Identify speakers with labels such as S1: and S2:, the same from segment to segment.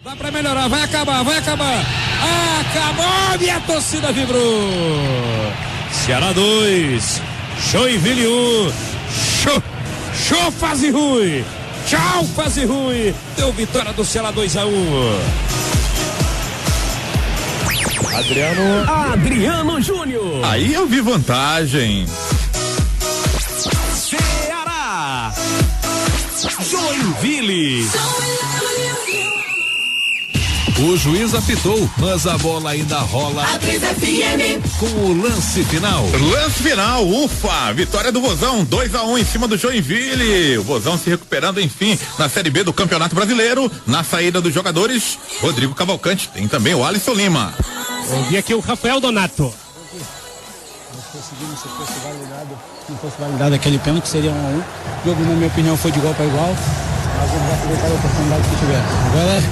S1: Dá pra melhorar, vai acabar. Acabou, minha torcida vibrou. Ceará 2, Joinville 1. Show fase ruim. Tchau, fase ruim. Deu vitória do Ceará 2-1.
S2: Adriano Júnior.
S3: Aí eu vi vantagem.
S2: Ceará, Joinville. O juiz apitou, mas a bola ainda rola.
S4: A 3 FM.
S2: Com o lance final.
S3: Ufa! Vitória do Vozão, 2-1 em cima do Joinville. O Vozão se recuperando, enfim, na Série B do Campeonato Brasileiro. Na saída dos jogadores, Rodrigo Cavalcante. Tem também o Alisson Lima.
S5: Ouvi aqui o Rafael Donato.
S6: Nós conseguimos, se fosse validado, não fosse validado aquele pênalti, seria 1-1. O jogo, na minha opinião, foi de igual para igual. Mas eles aproveitaram a oportunidade que tiveram. Agora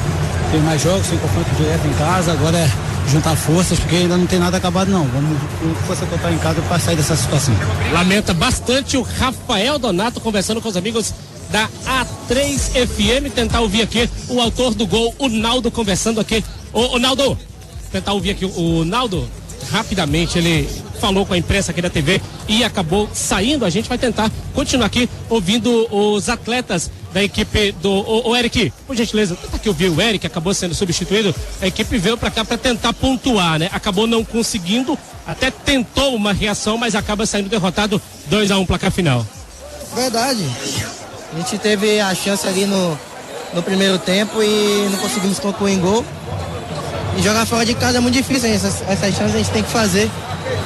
S6: tem mais jogos, tem confronto direto em casa, agora é juntar forças, porque ainda não tem nada acabado não. Vamos com força total em casa para sair dessa situação.
S5: Lamenta bastante o Rafael Donato conversando com os amigos da A3 FM, tentar ouvir aqui o autor do gol, o Naldo, conversando aqui. Ô Naldo, tentar ouvir aqui o Naldo, rapidamente, ele falou com a imprensa aqui da TV e acabou saindo. A gente vai tentar continuar aqui ouvindo os atletas da equipe do... O Eric, por gentileza, tenta aqui ouvir o Eric, acabou sendo substituído. A equipe veio pra cá pra tentar pontuar, né? Acabou não conseguindo, até tentou uma reação, mas acaba saindo derrotado. 2-1 placar final.
S7: Verdade. A gente teve a chance ali no primeiro tempo e não conseguimos concluir em gol. E jogar fora de casa é muito difícil, essas chances a gente tem que fazer.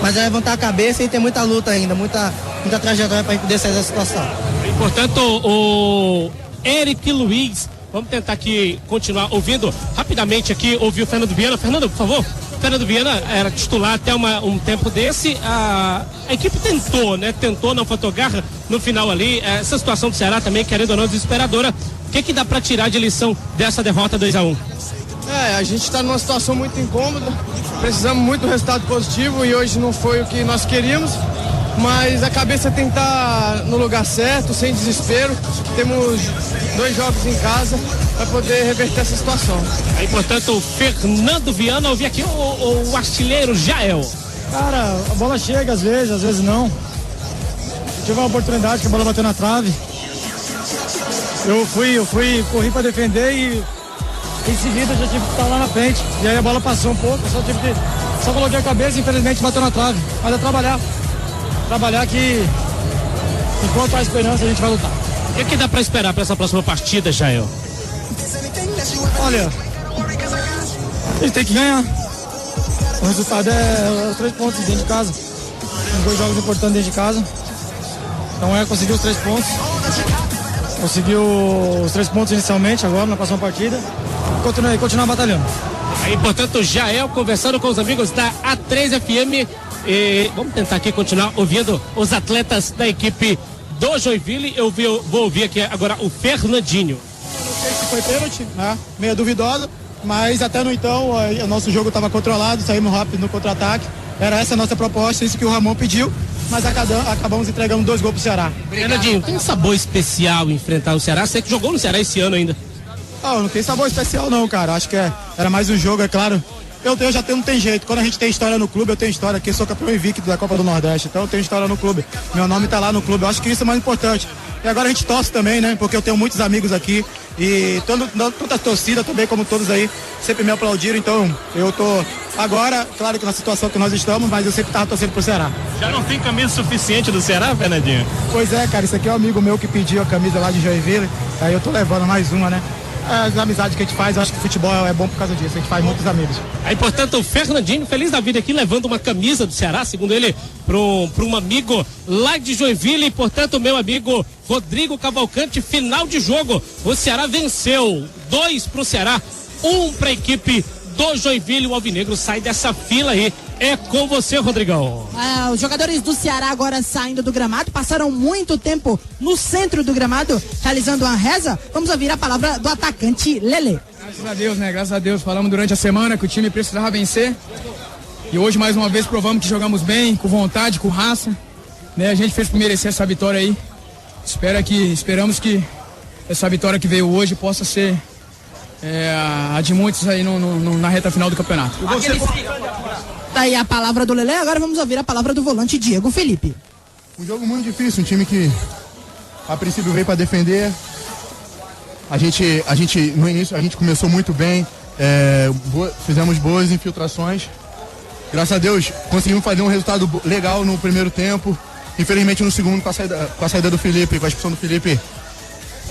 S7: Mas é levantar a cabeça e ter muita luta ainda, muita trajetória para a gente poder sair dessa situação.
S5: E, portanto, o Eric Luiz, vamos tentar aqui continuar ouvindo rapidamente aqui, ouvir o Fernando Viana. Fernando, por favor. Fernando Viana era titular até um tempo desse. A equipe tentou, né? Tentou, não faltou garra no final ali. Essa situação do Ceará também, querendo ou não, desesperadora. O que dá para tirar de lição dessa derrota 2-1?
S8: A gente está numa situação muito incômoda, precisamos muito do resultado positivo e hoje não foi o que nós queríamos, mas a cabeça tem que estar no lugar certo, sem desespero. Temos 2 jogos em casa para poder reverter essa situação.
S5: Aí, portanto, o Fernando Viana, ouvi aqui o artilheiro Jael.
S6: Cara, a bola chega às vezes não. Eu tive uma oportunidade que a bola bateu na trave. Eu corri para defender e em seguida eu já tive que estar lá na frente. E aí a bola passou um pouco, só coloquei a cabeça e infelizmente bateu na trave. Mas é trabalhar. Trabalhar que enquanto há esperança a gente vai lutar.
S5: O que dá para esperar para essa próxima partida, Jael?
S6: Olha, a gente tem que ganhar. O resultado é os 3 pontos dentro de casa. Tem 2 jogos importantes dentro de casa. Então conseguir os 3 pontos. Conseguiu os 3 pontos inicialmente, agora na próxima partida. Continuar batalhando.
S5: Aí, portanto, Jael conversando com os amigos da A3 FM. E vamos tentar aqui continuar ouvindo os atletas da equipe do Joinville. Eu vou ouvir aqui agora o Fernandinho.
S6: Não sei se foi pênalti, né? Meio duvidosa, mas até no então o nosso jogo estava controlado, saímos rápido no contra-ataque. Era essa a nossa proposta, isso que o Ramon pediu, mas acabamos entregando 2 gols pro Ceará.
S5: Fernandinho, tem um sabor especial enfrentar o Ceará? Você que jogou no Ceará esse ano ainda.
S6: Não tem sabor especial não, cara. Acho que era mais um jogo, é claro. Não tem jeito. Quando a gente tem história no clube, eu tenho história aqui, sou campeão invicto da Copa do Nordeste, então eu tenho história no clube. Meu nome tá lá no clube, eu acho que isso é mais importante. E agora a gente torce também, né? Porque eu tenho muitos amigos aqui e toda a torcida também, como todos aí, sempre me aplaudiram, então eu tô agora, claro que na situação que nós estamos, mas eu sempre tava torcendo pro Ceará.
S5: Já não tem camisa suficiente do Ceará, Fernandinho?
S6: Pois é, cara, isso aqui é um amigo meu que pediu a camisa lá de Joinville, aí eu tô levando mais uma, né? As amizades que a gente faz, eu acho que o futebol é bom por causa disso, a gente faz muitos amigos.
S5: Aí, portanto, o Fernandinho, feliz da vida aqui, levando uma camisa do Ceará, segundo ele, para um amigo lá de Joinville. E, portanto, meu amigo Rodrigo Cavalcante, final de jogo, o Ceará venceu, 2 pro Ceará, 1 pra equipe do Joinville. O Alvinegro sai dessa fila aí. É com você, Rodrigão.
S9: Os jogadores do Ceará agora saindo do gramado, passaram muito tempo no centro do gramado, realizando uma reza. Vamos ouvir a palavra do atacante Lelê.
S8: Graças a Deus, né? Graças a Deus. Falamos durante a semana que o time precisava vencer. E hoje, mais uma vez, provamos que jogamos bem, com vontade, com raça. Né? A gente fez por merecer essa vitória aí. Esperamos que essa vitória que veio hoje possa ser a de muitos aí na reta final do campeonato.
S9: Tá aí a palavra do Lelé, agora vamos ouvir a palavra do volante Diego Felipe.
S6: Um jogo muito difícil, um time que a princípio veio para defender. A gente no início a gente começou muito bem, fizemos boas infiltrações. Graças a Deus conseguimos fazer um resultado legal no primeiro tempo. Infelizmente no segundo, com a saída do Felipe, com a expulsão do Felipe,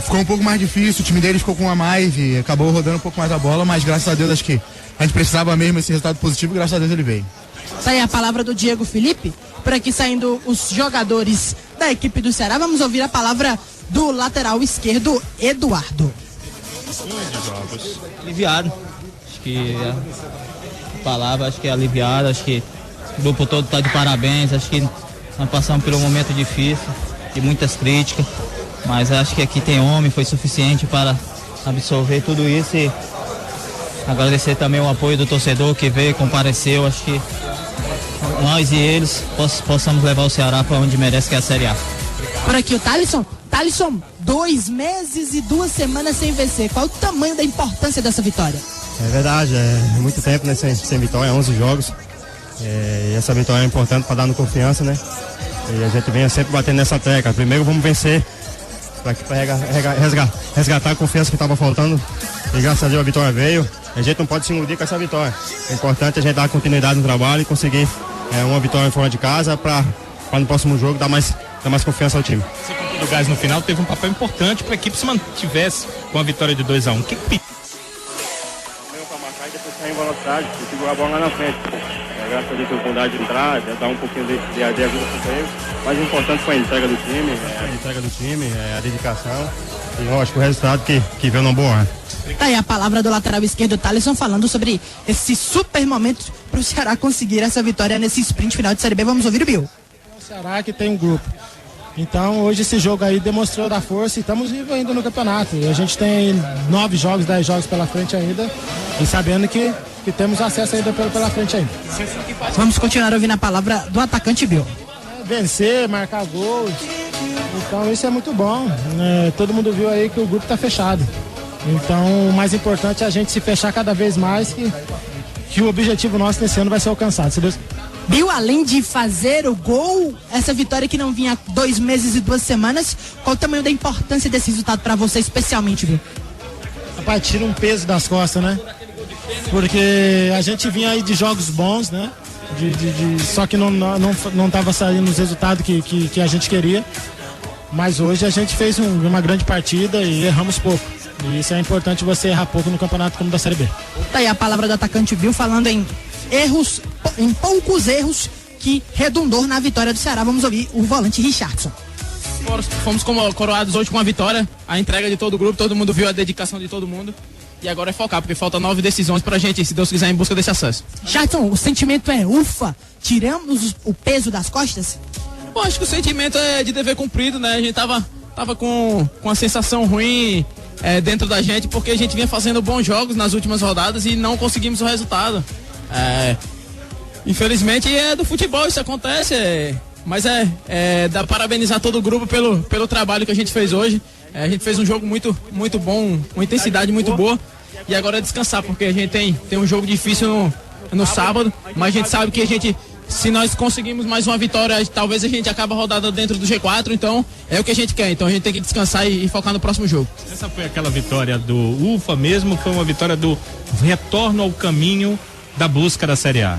S6: ficou um pouco mais difícil. O time deles ficou com a mais e acabou rodando um pouco mais a bola, mas graças a Deus acho que a gente precisava mesmo esse resultado positivo e graças a Deus ele veio.
S9: Tá aí a palavra do Diego Felipe. Por aqui saindo os jogadores da equipe do Ceará, vamos ouvir a palavra do lateral esquerdo, Eduardo.
S4: Aliviado. Acho que a palavra, acho que é aliviado. Acho que o grupo todo está de parabéns. Acho que nós passamos por um momento difícil, de muitas críticas. Mas acho que aqui tem homem, foi suficiente para absorver tudo isso e agradecer também o apoio do torcedor que veio, compareceu. Acho que nós e eles possamos levar o Ceará para onde merece, que é a Série A.
S9: Por aqui o Thalisson. Thalisson, 2 meses e 2 semanas sem vencer. Qual o tamanho da importância dessa vitória?
S10: É verdade, é muito tempo, né, sem vitória, 11 jogos. E essa vitória é importante para dar no confiança, né? E a gente vem sempre batendo nessa tecla. Primeiro vamos vencer para resgatar a confiança que estava faltando. E graças a Deus a vitória veio. A gente não pode se iludir com essa vitória. É importante a gente dar continuidade no trabalho e conseguir uma vitória fora de casa para no próximo jogo dar mais confiança ao time.
S11: O Gás no final teve um papel importante para a equipe se mantivesse com a vitória de 2-1. O que pediu?
S10: Para marcar e depois sair em velocidade e segurar a bola lá na frente. Graças a Deus teve vontade de entrar, dar um pouquinho de ajuda para eles. Mas o importante foi a entrega do time, a dedicação e lógico o resultado que veio numa boa hora.
S9: Tá aí a palavra do lateral esquerdo Thalisson falando sobre esse super momento para o Ceará conseguir essa vitória nesse sprint final de Série B. Vamos ouvir o Bill.
S6: O Ceará que tem um grupo. Então hoje esse jogo aí demonstrou da força e estamos vivos ainda no campeonato. E a gente tem 9 jogos, 10 jogos pela frente ainda e sabendo que temos acesso ainda pela frente ainda.
S9: Vamos continuar ouvindo a palavra do atacante Bill.
S6: Vencer, marcar gols. Então isso é muito bom. Todo mundo viu aí que o grupo está fechado. Então o mais importante é a gente se fechar cada vez mais que o objetivo nosso nesse ano vai ser alcançado. Se Deus...
S9: Bill, além de fazer o gol, essa vitória que não vinha há 2 meses e 2 semanas, qual o tamanho da importância desse resultado para você especialmente, Bill?
S6: Rapaz, tira um peso das costas, né? Porque a gente vinha aí de jogos bons, né? Só que não tava saindo os resultados que a gente queria. Mas hoje a gente fez uma grande partida e erramos pouco. E isso é importante, você errar pouco no campeonato como da Série B.
S9: Tá aí a palavra do atacante Bill falando em poucos erros que redundou na vitória do Ceará. Vamos ouvir o volante Richardson.
S8: Fomos coroados hoje com a vitória, a entrega de todo o grupo, todo mundo viu a dedicação de todo mundo. E agora é focar, porque falta 9 decisões pra gente, se Deus quiser, em busca desse acesso.
S9: Richardson, o sentimento é ufa, tiramos o peso das costas?
S8: Bom, acho que o sentimento é de dever cumprido, né? A gente tava com uma sensação ruim dentro da gente, porque a gente vinha fazendo bons jogos nas últimas rodadas e não conseguimos o resultado. Infelizmente é do futebol, isso acontece, mas dá parabenizar todo o grupo pelo trabalho que a gente fez hoje. A gente fez um jogo muito, muito bom, uma intensidade muito boa, e agora é descansar, porque a gente tem um jogo difícil no sábado, mas a gente sabe que se nós conseguimos mais uma vitória, talvez a gente acabe a rodada dentro do G4, então é o que a gente quer, então a gente tem que descansar e focar no próximo jogo.
S11: Essa foi aquela vitória do UFA mesmo, foi uma vitória do retorno ao caminho da busca da Série A?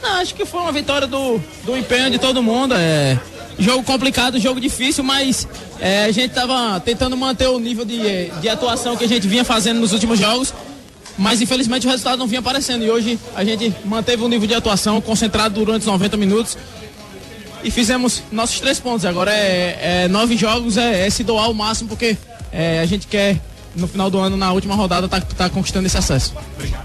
S8: Não, acho que foi uma vitória do empenho de todo mundo, jogo complicado, jogo difícil, mas a gente estava tentando manter o nível de atuação que a gente vinha fazendo nos últimos jogos, mas infelizmente o resultado não vinha aparecendo, e hoje a gente manteve o nível de atuação concentrado durante os 90 minutos e fizemos nossos 3 pontos. Agora 9 jogos, se doar o máximo, porque a gente quer no final do ano, na última rodada, tá conquistando esse acesso.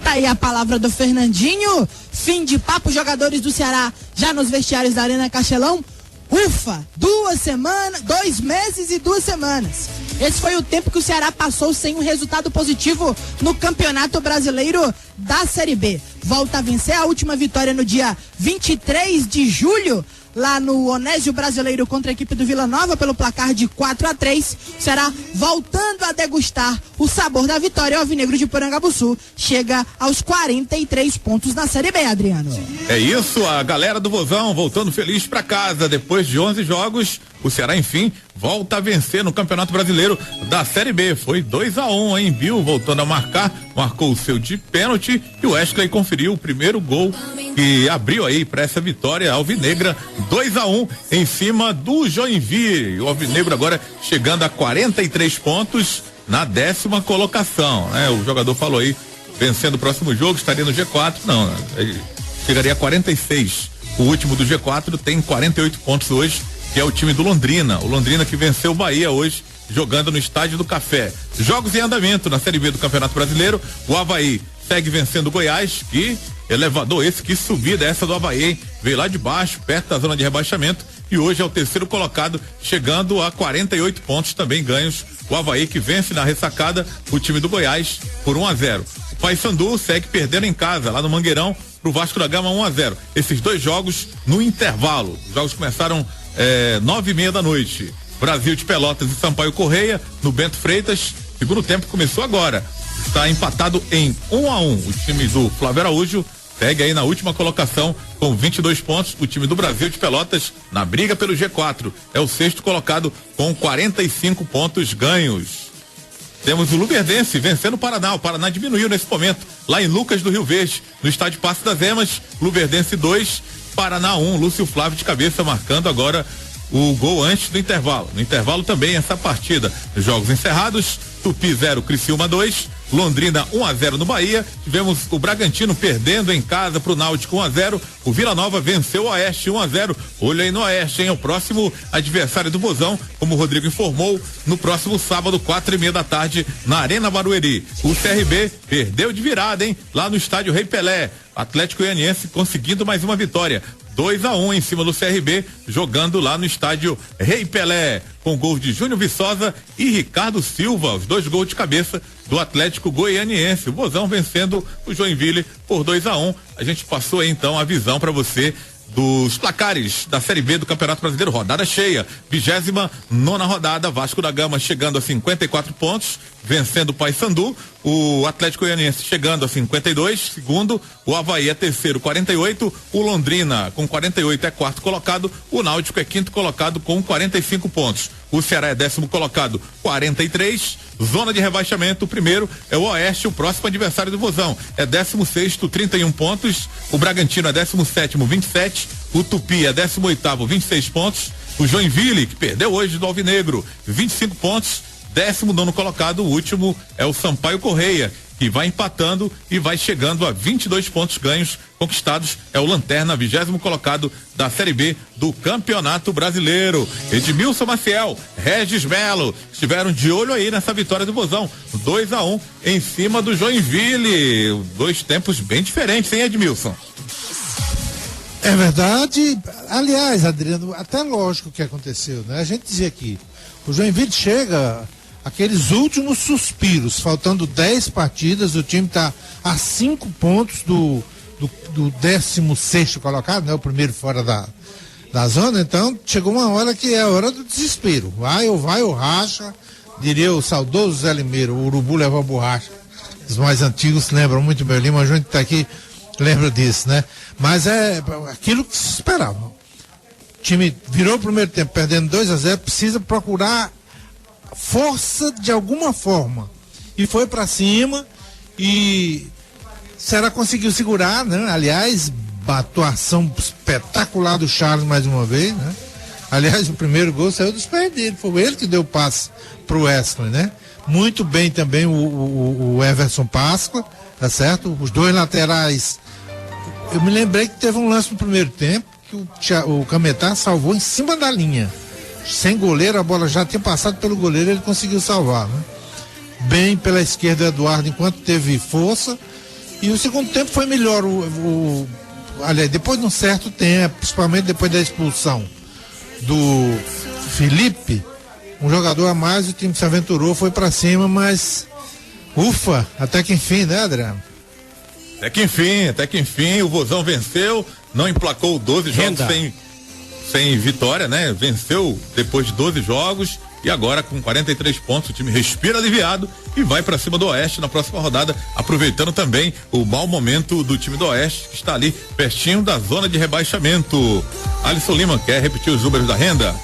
S9: Tá aí a palavra do Fernandinho. Fim de papo, jogadores do Ceará já nos vestiários da Arena Castelão. Ufa, 2 meses e 2 semanas. Esse foi o tempo que o Ceará passou sem um resultado positivo no Campeonato Brasileiro da Série B. Volta a vencer, a última vitória no dia 23 de julho, lá no Onésio Brasileiro contra a equipe do Vila Nova pelo placar de 4-3. O Ceará voltando a degustar o sabor da vitória. O Alvinegro de Porangabuçu chega aos 43 pontos na Série B, Adriano.
S3: É isso, a galera do Vozão voltando feliz pra casa. Depois de 11 jogos, o Ceará, enfim, volta a vencer no Campeonato Brasileiro da Série B. Foi 2-1, hein? Bill voltando a marcar, marcou o seu de pênalti e o Wesley conferiu o primeiro gol que abriu aí para essa vitória alvinegra, 2-1 em cima do Joinville. O alvinegro agora chegando a 43 pontos na 10ª colocação, né? O jogador falou aí, vencendo o próximo jogo, estaria no G4, não, chegaria a 46. O último do G4 tem 48 pontos hoje, que é o time do Londrina. O Londrina que venceu o Bahia hoje, jogando no Estádio do Café. Jogos em andamento na Série B do Campeonato Brasileiro. O Avaí segue vencendo o Goiás, que elevador esse, que subida essa do Avaí, hein? Veio lá de baixo, perto da zona de rebaixamento, e hoje é o terceiro colocado, chegando a 48 pontos também ganhos. O Avaí que vence na ressacada o time do Goiás por 1-0. O Paysandu segue perdendo em casa, lá no Mangueirão, pro Vasco da Gama 1-0. Esses dois jogos no intervalo. Os jogos começaram 9:30 da noite. Brasil de Pelotas e Sampaio Correia no Bento Freitas. Segundo tempo começou agora. Está empatado em 1-1. O time do Flávio Araújo segue aí na última colocação com 22 pontos. O time do Brasil de Pelotas na briga pelo G4 é o sexto colocado com 45 pontos ganhos. Temos o Luverdense vencendo o Paraná. O Paraná diminuiu nesse momento lá em Lucas do Rio Verde, no estádio Passo das Emas. Luverdense 2, Paraná 1. Lúcio Flávio de cabeça marcando agora o gol antes do intervalo. No intervalo também essa partida. Jogos encerrados: Tupi 0, Criciúma 2, Londrina 1-0 no Bahia. Tivemos o Bragantino perdendo em casa pro Náutico 1-0. O Vila Nova venceu o Oeste 1-0. Olha aí no Oeste, hein? O próximo adversário do Vozão, como o Rodrigo informou, no próximo sábado, 4:30 da tarde, na Arena Barueri. O CRB perdeu de virada, hein? Lá no estádio Rei Pelé. Atlético Goianiense conseguindo mais uma vitória. 2-1 em cima do CRB, jogando lá no estádio Rei Pelé, com gols de Júnior Viçosa e Ricardo Silva, os dois gols de cabeça do Atlético Goianiense. O Vozão vencendo o Joinville por 2-1. A gente passou aí então a visão para você dos placares da Série B do Campeonato Brasileiro, rodada cheia, 29ª rodada. Vasco da Gama chegando a 54 pontos, vencendo o Paysandu. O Atlético Goianiense chegando a 52, segundo. O Avaí é terceiro, 48. O Londrina com 48 é quarto colocado. O Náutico é quinto colocado com 45 pontos. O Ceará é 10º colocado, 43. Zona de rebaixamento, o primeiro é o Oeste, o próximo adversário do Vozão é 16º, 31 pontos. O Bragantino é 17º, 27. O Tupi é 18º, 26 pontos. O Joinville, que perdeu hoje do Alvinegro, 25 pontos. 19º colocado, o último é o Sampaio Correia, que vai empatando e vai chegando a 22 pontos ganhos conquistados. É o Lanterna, 20º colocado da Série B do Campeonato Brasileiro. Edmilson Maciel, Regis Melo estiveram de olho aí nessa vitória do Vozão, 2-1 em cima do Joinville. Dois tempos bem diferentes, hein, Edmilson?
S12: É verdade. Aliás, Adriano, até lógico o que aconteceu, né? A gente dizia aqui, o Joinville chega aqueles últimos suspiros, faltando 10 partidas, o time está a 5 pontos do 16º colocado, né? O primeiro fora da zona. Então chegou uma hora que é a hora do desespero. Vai ou racha, diria o saudoso Zé Limeiro, o urubu leva a borracha. Os mais antigos lembram muito bem, Lima, a gente está aqui, lembra disso, né? Mas é aquilo que se esperava. O time virou o primeiro tempo perdendo 2-0, precisa procurar força de alguma forma, e foi para cima, e Ceará conseguiu segurar, né? Aliás, a atuação espetacular do Charles mais uma vez, né? Aliás, o primeiro gol saiu dos pés dele, foi ele que deu o passe pro Wesley, né? Muito bem também o Everson Páscoa, tá certo? Os dois laterais. Eu me lembrei que teve um lance no primeiro tempo que o Cametá salvou em cima da linha. Sem goleiro, a bola já tinha passado pelo goleiro, ele conseguiu salvar, né? Bem pela esquerda, Eduardo, enquanto teve força. E o segundo tempo foi melhor. Aliás, depois de um certo tempo, principalmente depois da expulsão do Felipe, um jogador a mais, o time se aventurou, foi pra cima, mas ufa, até que enfim, né, Adriano? Até que enfim,
S3: o Vozão venceu, não emplacou 12 jogos sem vitória, né? Venceu depois de 12 jogos e agora com 43 pontos o time respira aliviado e vai para cima do Oeste na próxima rodada, aproveitando também o mau momento do time do Oeste, que está ali pertinho da zona de rebaixamento. Alisson Lima, quer repetir os números da renda?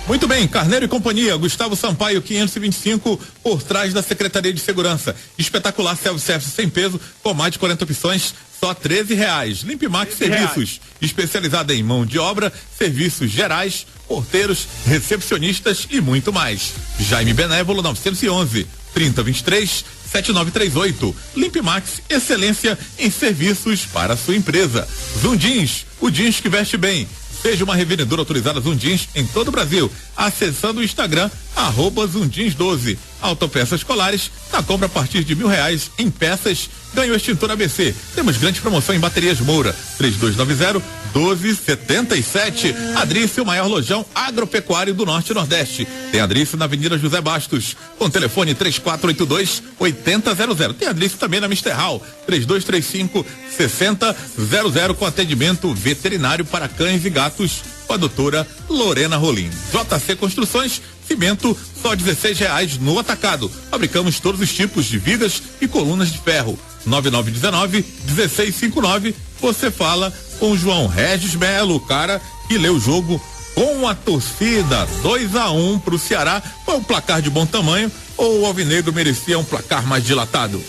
S3: Muito bem, Carneiro e Companhia, Gustavo Sampaio 525, por trás da Secretaria de Segurança. Espetacular self-service sem peso, com mais de 40 opções, só R$13. Limpimax Serviços, especializada em mão de obra, serviços gerais, porteiros, recepcionistas e muito mais. Jaime Benévolo 911 3023 7938. Limpimax, excelência em serviços para a sua empresa. Zoom Jeans, o jeans que veste bem. Seja uma revendedora autorizada Zoom Jeans em todo o Brasil, acessando o Instagram @ZoomJeans12. Autopeças escolares, na compra a partir de R$1.000 em peças, ganha o extintor ABC. Temos grande promoção em baterias Moura, 3290-1277. Adrício, o maior lojão agropecuário do Norte e Nordeste. Tem Adrício na Avenida José Bastos, com telefone 3482-8000. Tem Adrício também na Mister Hall, 3235-6000, com atendimento veterinário para cães e gatos, com a doutora Lorena Rolim. JC Construções, cimento só R$16 no atacado. Fabricamos todos os tipos de vigas e colunas de ferro. 9919-1659. Você fala com o João Regis Melo, o cara que lê o jogo com a torcida. 2-1 pro Ceará. Foi um placar de bom tamanho ou o Alvinegro merecia um placar mais dilatado?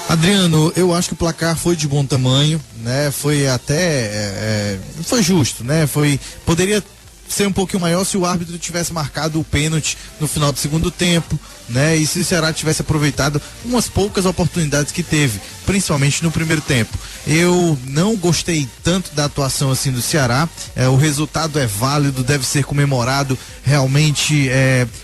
S13: Adriano, eu acho que o placar foi de bom tamanho, né? Foi até foi justo, né? Poderia ser um pouquinho maior se o árbitro tivesse marcado o pênalti no final do segundo tempo, né? E se o Ceará tivesse aproveitado umas poucas oportunidades que teve, principalmente no primeiro tempo. Eu não gostei tanto da atuação assim do Ceará. O resultado é válido, deve ser comemorado. Realmente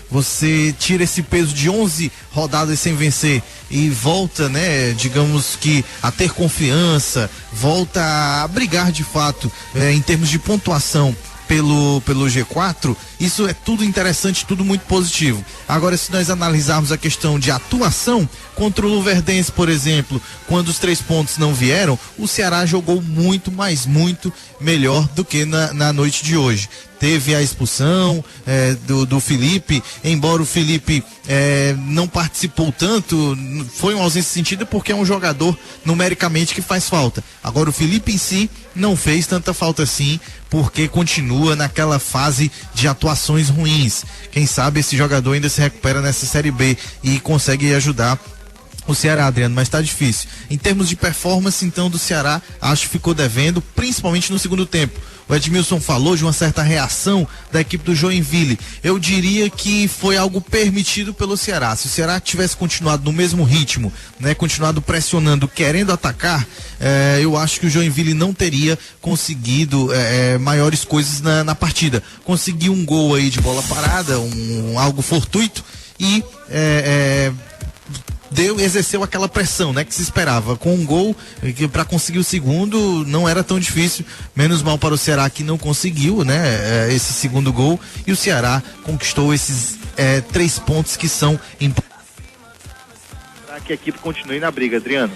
S13: você tira esse peso de 11 rodadas sem vencer e volta, né, digamos que a ter confiança, volta a brigar de fato em termos de pontuação pelo G4, isso é tudo interessante, tudo muito positivo. Agora, se nós analisarmos a questão de atuação, contra o Luverdense, por exemplo, quando os 3 pontos não vieram, o Ceará jogou muito, mas muito melhor do que na noite de hoje. Teve a expulsão do Felipe, embora o Felipe não participou tanto, foi uma ausência sentida porque é um jogador numericamente que faz falta. Agora o Felipe em si não fez tanta falta assim, porque continua naquela fase de atuações ruins. Quem sabe esse jogador ainda se recupera nessa Série B e consegue ajudar o Ceará, Adriano, mas tá difícil. Em termos de performance, então, do Ceará, acho que ficou devendo, principalmente no segundo tempo. O Edmilson falou de uma certa reação da equipe do Joinville. Eu diria que foi algo permitido pelo Ceará. Se o Ceará tivesse continuado no mesmo ritmo, né, continuado pressionando, querendo atacar, eu acho que o Joinville não teria conseguido maiores coisas na partida. Conseguiu um gol aí de bola parada, algo fortuito e exerceu aquela pressão, né, que se esperava. Com um gol, para conseguir o segundo não era tão difícil, menos mal para o Ceará que não conseguiu, né, esse segundo gol, e o Ceará conquistou esses 3 pontos que são importantes.
S14: Para que a equipe continue na briga, Adriano.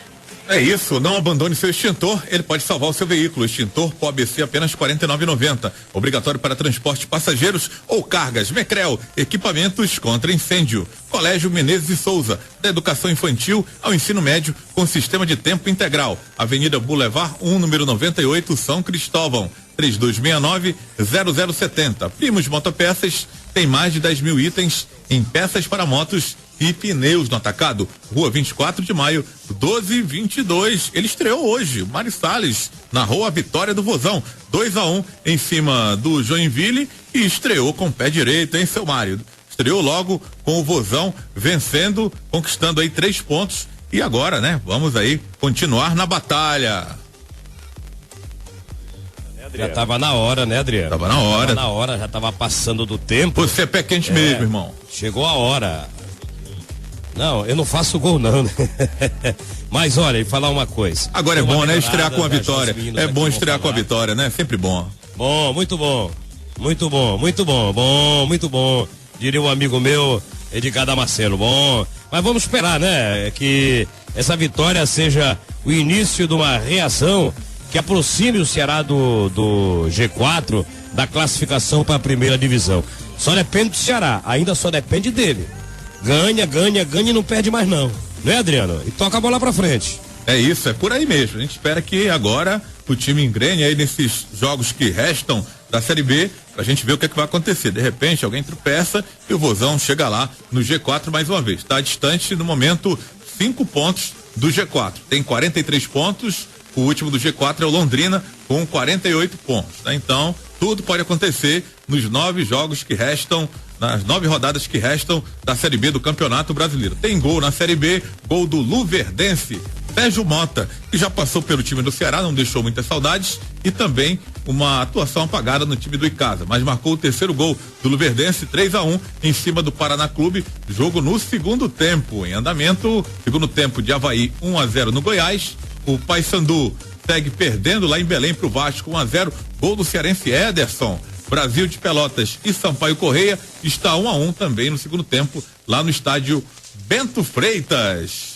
S3: É isso, não abandone seu extintor, ele pode salvar o seu veículo. Extintor Pó ABC apenas R$ 49,90. Obrigatório para transporte de passageiros ou cargas. Mecrel, equipamentos contra incêndio. Colégio Menezes e Souza, da educação infantil ao ensino médio com sistema de tempo integral. Avenida Boulevard 1, número 98, São Cristóvão. 3269-0070. Primos Motopeças tem mais de 10 mil itens em peças para motos e pneus no atacado. Rua 24 de maio, 1222. Ele estreou hoje, o Mário Salles, narrou a vitória do Vozão, 2-1 em cima do Joinville e estreou com o pé direito, hein, seu Mário? Estreou logo com o Vozão vencendo, conquistando aí 3 pontos e agora, né, vamos aí continuar na batalha.
S1: Já tava na hora, né, Adriano?
S3: Tava na hora.
S1: Já tava passando do tempo.
S3: Você é pé quente mesmo, irmão.
S1: Chegou a hora. Não, eu não faço gol não, né? Mas olha, e falar uma coisa.
S3: Agora é bom, né? Estrear com a vitória. É bom estrear com a vitória, né? Sempre bom.
S1: Bom, muito bom. Muito bom, muito bom. Bom, muito bom. Diria um amigo meu, Edgar Damasceno. Bom. Mas vamos esperar, né? Que essa vitória seja o início de uma reação que aproxime o Ceará do G4, da classificação para a primeira divisão. Só depende do Ceará, ainda só depende dele. Ganha e não perde mais não. Não é, Adriano? E toca a bola pra frente.
S3: É isso, é por aí mesmo. A gente espera que agora o time engrene aí nesses jogos que restam da Série B, pra gente ver o que é que vai acontecer. De repente, alguém tropeça e o Vozão chega lá no G4 mais uma vez. Está distante, no momento, 5 pontos do G4. Tem 43 pontos, o último do G4 é o Londrina, com 48 pontos. Tá? Então, tudo pode acontecer nos 9 jogos que restam, nas 9 rodadas que restam da Série B do Campeonato Brasileiro. Tem gol na Série B, gol do Luverdense, Sérgio Mota, que já passou pelo time do Ceará, não deixou muitas saudades, e também uma atuação apagada no time do Icasa, mas marcou o terceiro gol do Luverdense, 3-1 em cima do Paraná Clube, jogo no segundo tempo, em andamento, segundo tempo de Avaí, 1-0 no Goiás. O Paysandu segue perdendo lá em Belém pro Vasco, 1-0, gol do cearense Ederson. Brasil de Pelotas e Sampaio Correia está 1-1 também no segundo tempo, lá no estádio Bento Freitas.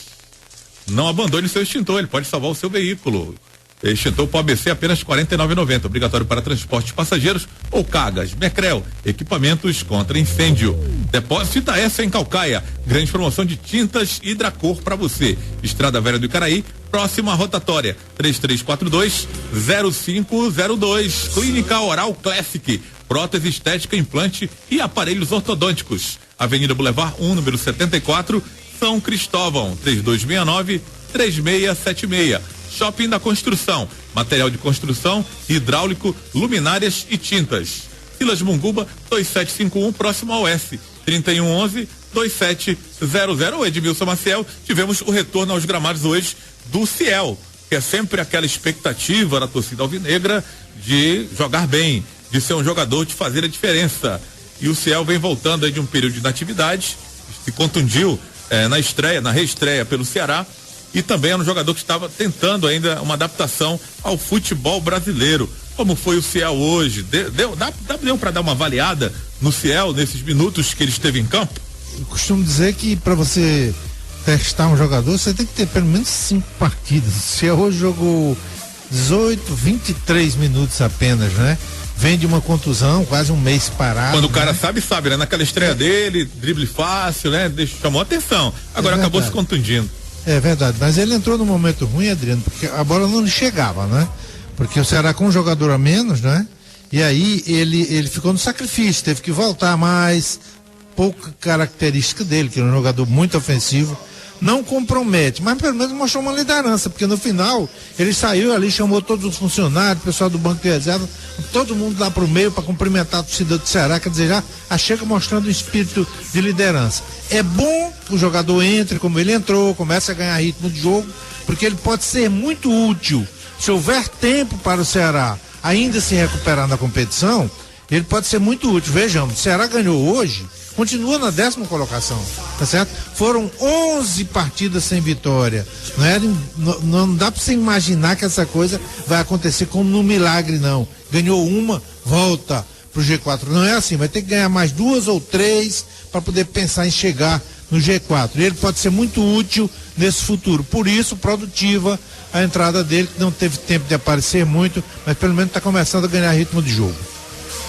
S3: Não abandone seu extintor, ele pode salvar o seu veículo. Extintor para o ABC apenas R$ 49,90, obrigatório para transporte de passageiros ou cargas. Mecrel, equipamentos contra incêndio. Depósito Itaessa em Calcaia, grande promoção de tintas Hidracor para você. Estrada Velha do Icaraí, próxima rotatória, 3342-0502. Clínica Oral Classic, prótese estética, implante e aparelhos ortodônticos. Avenida Boulevard 1, número 74, São Cristóvão, 3269-3676. Shopping da Construção, material de construção, hidráulico, luminárias e tintas. Silas Munguba, 2751, próximo ao S, 3111-2700. Edmilson Maciel, tivemos o retorno aos gramados hoje do Ciel, que é sempre aquela expectativa da torcida alvinegra de jogar bem, de ser um jogador de fazer a diferença. E o Ciel vem voltando aí de um período de inatividade, se contundiu na reestreia pelo Ceará, e também era um jogador que estava tentando ainda uma adaptação ao futebol brasileiro. Como foi o Ciel hoje? Deu para dar uma avaliada no Ciel nesses minutos que ele esteve em campo?
S12: Eu costumo dizer que para você testar um jogador, você tem que ter pelo menos 5 partidas. O Ciel hoje jogou 23 minutos apenas, né? Vem de uma contusão, quase um mês parado.
S3: Quando o cara sabe, né? Naquela estreia dele, drible fácil, né? Chamou atenção. Agora acabou se contundindo.
S12: É verdade, mas ele entrou num momento ruim, Adriano, porque a bola não lhe chegava, né? Porque o Ceará com um jogador a menos, né? E aí ele ficou no sacrifício, teve que voltar mais, pouca característica dele, que é um jogador muito ofensivo, não compromete, mas pelo menos mostrou uma liderança, porque no final ele saiu ali, chamou todos os funcionários, o pessoal do banco de reserva, todo mundo lá pro meio para cumprimentar a torcida do Ceará, quer dizer, já chega mostrando um espírito de liderança. É bom que o jogador entre como ele entrou, comece a ganhar ritmo de jogo, porque ele pode ser muito útil. Se houver tempo para o Ceará ainda se recuperar na competição, ele pode ser muito útil. Vejamos, o Ceará ganhou hoje, continua na 10ª colocação, tá certo? Foram 11 partidas sem vitória. Não dá para você imaginar que essa coisa vai acontecer como num milagre, não. Ganhou uma, volta pro G4. Não é assim, vai ter que ganhar mais 2 ou 3 para poder pensar em chegar no G4. E ele pode ser muito útil nesse futuro. Por isso, produtiva a entrada dele, que não teve tempo de aparecer muito, mas pelo menos está começando a ganhar ritmo de jogo.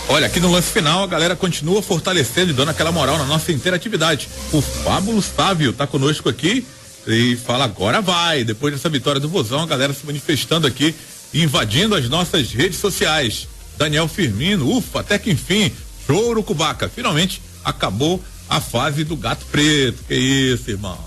S3: Olha, aqui no lance final a galera continua fortalecendo e dando aquela moral na nossa interatividade. O Fábulo Sávio tá conosco aqui e fala agora vai. Depois dessa vitória do Vozão, a galera se manifestando aqui e invadindo as nossas redes sociais. Daniel Firmino, ufa, até que enfim, choro Cubaca, finalmente acabou a fase do gato preto. Que isso, irmão.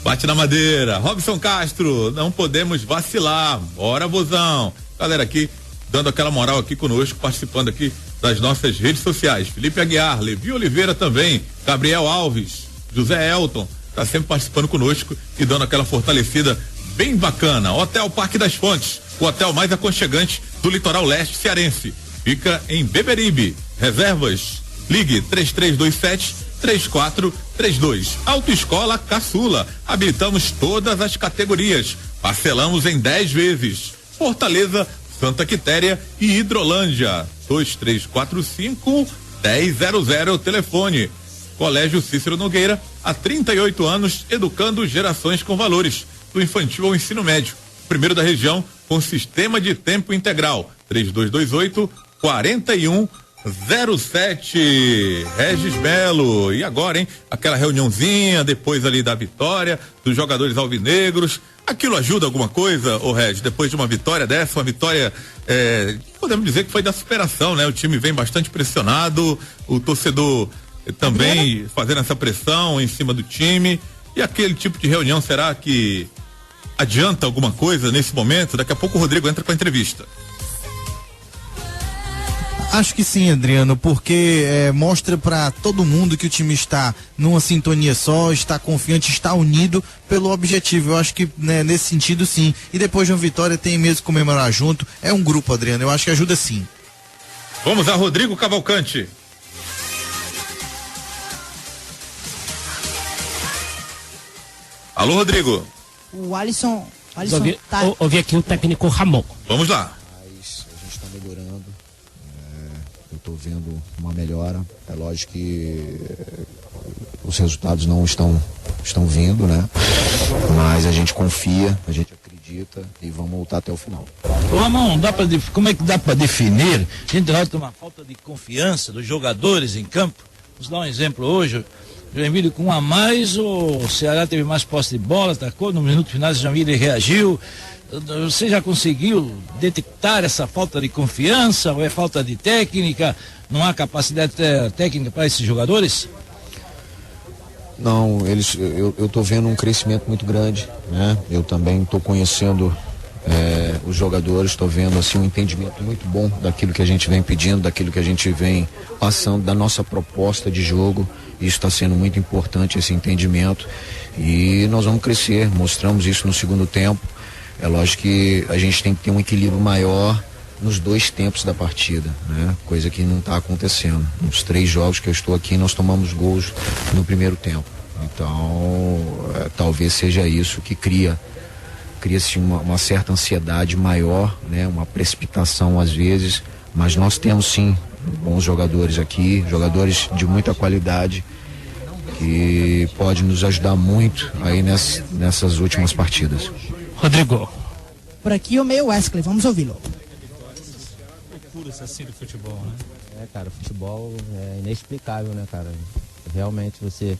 S3: Bate na madeira. Robson Castro, não podemos vacilar. Bora, Vozão. Galera aqui dando aquela moral aqui conosco, participando aqui das nossas redes sociais. Felipe Aguiar, Levi Oliveira também, Gabriel Alves, José Elton, tá sempre participando conosco e dando aquela fortalecida bem bacana. Hotel Parque das Fontes, o hotel mais aconchegante do litoral leste cearense. Fica em Beberibe. Reservas, ligue 3327-3432. Autoescola Caçula, habilitamos todas as categorias, parcelamos em 10 vezes. Fortaleza, Santa Quitéria e Hidrolândia, 2345-1000 é o telefone. Colégio Cícero Nogueira, há 38 anos, educando gerações com valores. do infantil ao ensino médio. Primeiro da região com sistema de tempo integral. 3228-4107. Regis Melo. E agora, hein? Aquela reuniãozinha depois ali da vitória dos jogadores alvinegros. Aquilo ajuda alguma coisa, ô Regis? Depois de uma vitória dessa, uma vitória, podemos dizer que foi da superação, né? O time vem bastante pressionado, o torcedor também fazendo essa pressão em cima do time. E aquele tipo de reunião, será que adianta alguma coisa nesse momento? Daqui a pouco o Rodrigo entra para a entrevista.
S13: Acho que sim, Adriano, porque mostra para todo mundo que o time está numa sintonia só, está confiante, está unido pelo objetivo. Eu acho que, né, nesse sentido, sim. E depois de uma vitória tem mesmo que comemorar junto. É um grupo, Adriano. Eu acho que ajuda sim.
S3: Vamos a Rodrigo Cavalcante. Alô, Rodrigo.
S9: O Alisson
S5: tá... Ouvi aqui o técnico Ramon.
S3: Vamos lá.
S15: Mas a gente está melhorando. Eu estou vendo uma melhora. É lógico que os resultados não estão vindo, né? Mas a gente confia, a gente acredita e vamos lutar até o final.
S16: Ô Ramon, como é que dá para definir? A gente nota uma falta de confiança dos jogadores em campo. Vamos dar um exemplo hoje. Joinville com um a mais, o Ceará teve mais posse de bola, atacou, no minuto final o Joinville reagiu. Você já conseguiu detectar essa falta de confiança ou é falta de técnica? Não há capacidade técnica para esses jogadores?
S15: Não, eu estou vendo um crescimento muito grande, né? Eu também estou conhecendo os jogadores, estou vendo assim um entendimento muito bom daquilo que a gente vem pedindo, daquilo que a gente vem passando, da nossa proposta de jogo. Isso está sendo muito importante, esse entendimento, e nós vamos crescer. Mostramos isso no segundo tempo. É lógico que a gente tem que ter um equilíbrio maior nos dois tempos da partida, né? Coisa que não está acontecendo. Nos 3 jogos que eu estou aqui, nós tomamos gols no primeiro tempo. Então, talvez seja isso que cria-se uma certa ansiedade maior, né? Uma precipitação às vezes, mas nós temos sim bons jogadores aqui, jogadores de muita qualidade, que pode nos ajudar muito aí nessas últimas partidas.
S5: Rodrigo.
S9: Por aqui o meio Wesley, vamos ouvi-lo.
S11: Loucuras assim do futebol, né?
S17: Cara, o futebol é inexplicável, né, cara? Realmente você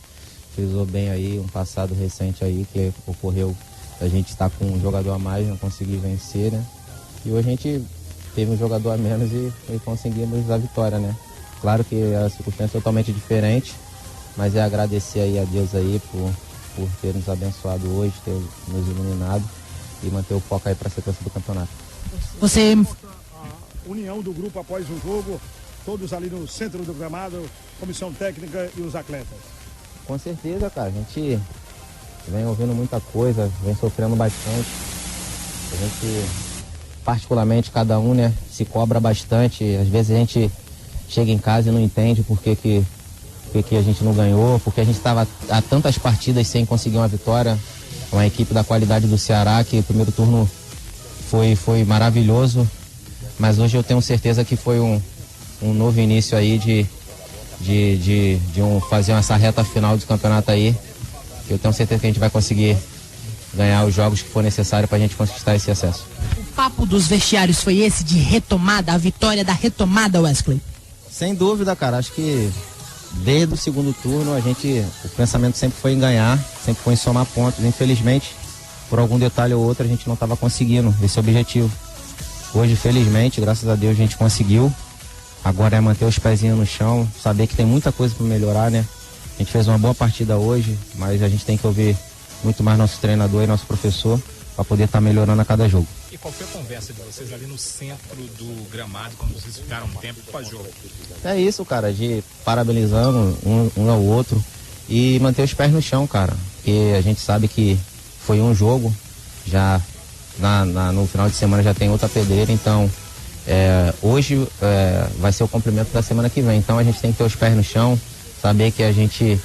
S17: frisou bem aí um passado recente aí que ocorreu, a gente está com um jogador a mais, não conseguir vencer, né? E hoje a gente teve um jogador a menos e conseguimos a vitória, né? Claro que a circunstância é totalmente diferente, mas é agradecer aí a Deus aí por ter nos abençoado hoje, ter nos iluminado e manter o foco aí para a sequência do campeonato.
S9: Você...
S18: A união do grupo após o jogo, todos ali no centro do gramado, comissão técnica e os atletas.
S17: Com certeza, cara, a gente vem ouvindo muita coisa, vem sofrendo bastante. A gente, particularmente, cada um, né, se cobra bastante. Às vezes a gente chega em casa e não entende por que a gente não ganhou, porque a gente estava há tantas partidas sem conseguir uma vitória. Uma equipe da qualidade do Ceará, que o primeiro turno foi maravilhoso, mas hoje eu tenho certeza que foi um novo início aí de fazer essa reta final do campeonato aí. Eu tenho certeza que a gente vai conseguir ganhar os jogos que for necessário para a gente conquistar esse acesso.
S9: O papo dos vestiários foi esse de retomada, a vitória da retomada, Wesley?
S17: Sem dúvida, cara, acho que desde o segundo turno o pensamento sempre foi em ganhar, sempre foi em somar pontos. Infelizmente, por algum detalhe ou outro, a gente não estava conseguindo esse objetivo. Hoje, felizmente, graças a Deus, a gente conseguiu. Agora é manter os pezinhos no chão, saber que tem muita coisa para melhorar, né? A gente fez uma boa partida hoje, mas a gente tem que ouvir muito mais nosso treinador e nosso professor para poder estar melhorando a cada jogo.
S11: E qual foi a conversa de vocês ali no centro do gramado, quando vocês ficaram um tempo pós-jogo?
S17: É isso, cara, de parabenizando um ao outro e manter os pés no chão, cara. Porque a gente sabe que foi um jogo, já no final de semana já tem outra pedreira, então hoje vai ser o complemento da semana que vem. Então a gente tem que ter os pés no chão, saber que a gente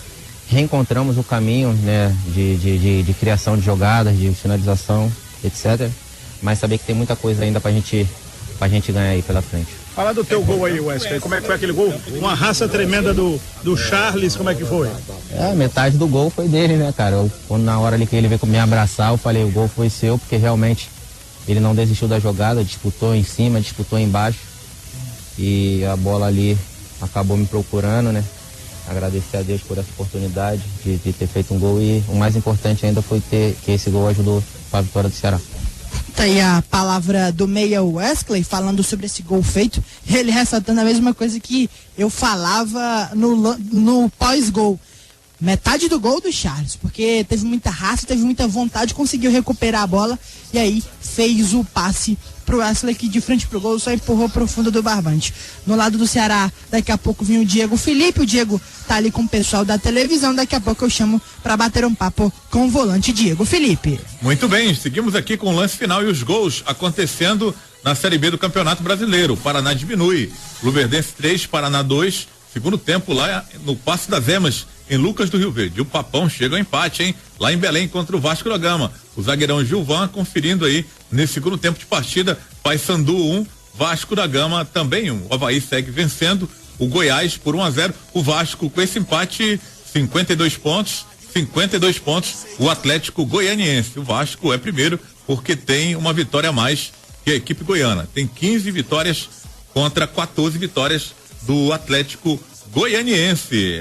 S17: reencontramos o caminho, né, de criação de jogadas, de finalização, etc. Mas saber que tem muita coisa ainda pra gente ganhar aí pela frente.
S18: Fala do teu gol aí, Wesley. Como é que foi aquele gol? Uma raça tremenda do Charles, como é que foi?
S17: Metade do gol foi dele, né, cara? Quando na hora ali que ele veio me abraçar, eu falei, o gol foi seu, porque realmente ele não desistiu da jogada, disputou em cima, disputou embaixo. E a bola ali acabou me procurando, né? Agradecer a Deus por essa oportunidade de ter feito um gol, e o mais importante ainda foi que esse gol ajudou para a vitória do Ceará.
S9: Tá aí a palavra do meia Wesley falando sobre esse gol feito, ele ressaltando a mesma coisa que eu falava no pós-gol. Metade do gol do Charles, porque teve muita raça, teve muita vontade, conseguiu recuperar a bola e aí fez o passe pro Wesley, que de frente pro gol só empurrou pro fundo do barbante. No lado do Ceará, daqui a pouco vinha o Diego Felipe, o Diego tá ali com o pessoal da televisão, daqui a pouco eu chamo para bater um papo com o volante Diego Felipe.
S3: Muito bem, seguimos aqui com o lance final e os gols acontecendo na Série B do Campeonato Brasileiro. O Paraná diminui, Luverdense 3, Paraná 2, segundo tempo lá no Passo das Emas, em Lucas do Rio Verde. O Papão chega ao empate, hein? Lá em Belém contra o Vasco da Gama. O zagueirão Gilvan conferindo aí nesse segundo tempo de partida. Paysandu 1, Vasco da Gama também 1. O Avaí segue vencendo o Goiás por 1-0. O Vasco com esse empate 52 pontos. O Atlético Goianiense. O Vasco é primeiro porque tem uma vitória a mais que a equipe goiana. Tem 15 vitórias contra 14 vitórias do Atlético Goianiense.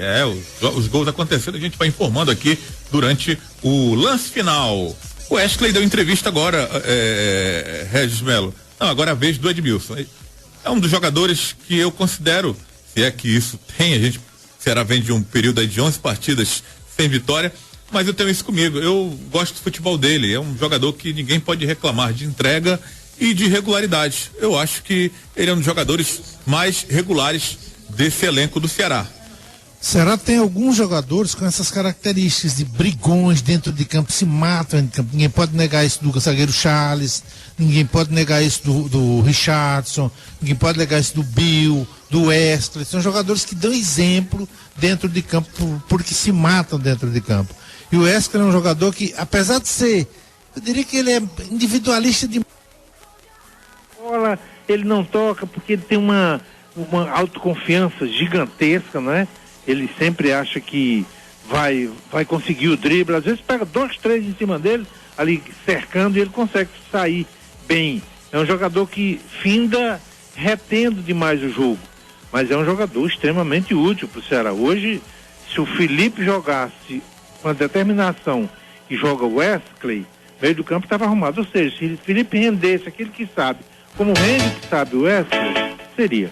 S3: Os gols acontecendo, a gente vai informando aqui durante o lance final. O Wesley deu entrevista agora, Regis Melo. Não, agora é a vez do Edmilson. É um dos jogadores que eu considero, se é que isso tem, Ceará vem de um período aí de 11 partidas sem vitória, mas eu tenho isso comigo. Eu gosto do futebol dele. É um jogador que ninguém pode reclamar de entrega e de regularidade. Eu acho que ele é um dos jogadores mais regulares desse elenco do Ceará.
S12: Ceará tem alguns jogadores com essas características de brigões dentro de campo, se matam dentro de campo. Ninguém pode negar isso do zagueiro Charles, ninguém pode negar isso do Richardson, ninguém pode negar isso do Bill, do Wesley. São jogadores que dão exemplo dentro de campo porque se matam dentro de campo. E o Wesley é um jogador que, apesar de ser, eu diria que ele é individualista de
S19: bola, ele não toca porque ele tem uma autoconfiança gigantesca, né? Ele sempre acha que vai conseguir o drible, às vezes pega 2, 3 em cima dele, ali cercando, e ele consegue sair bem. É um jogador que finda retendo demais o jogo, mas é um jogador extremamente útil para o Ceará. Hoje, se o Felipe jogasse com a determinação que joga o Wesley, meio do campo estava arrumado. Ou seja, se o Felipe rendesse aquilo que sabe, como rende que sabe o Wesley, seria.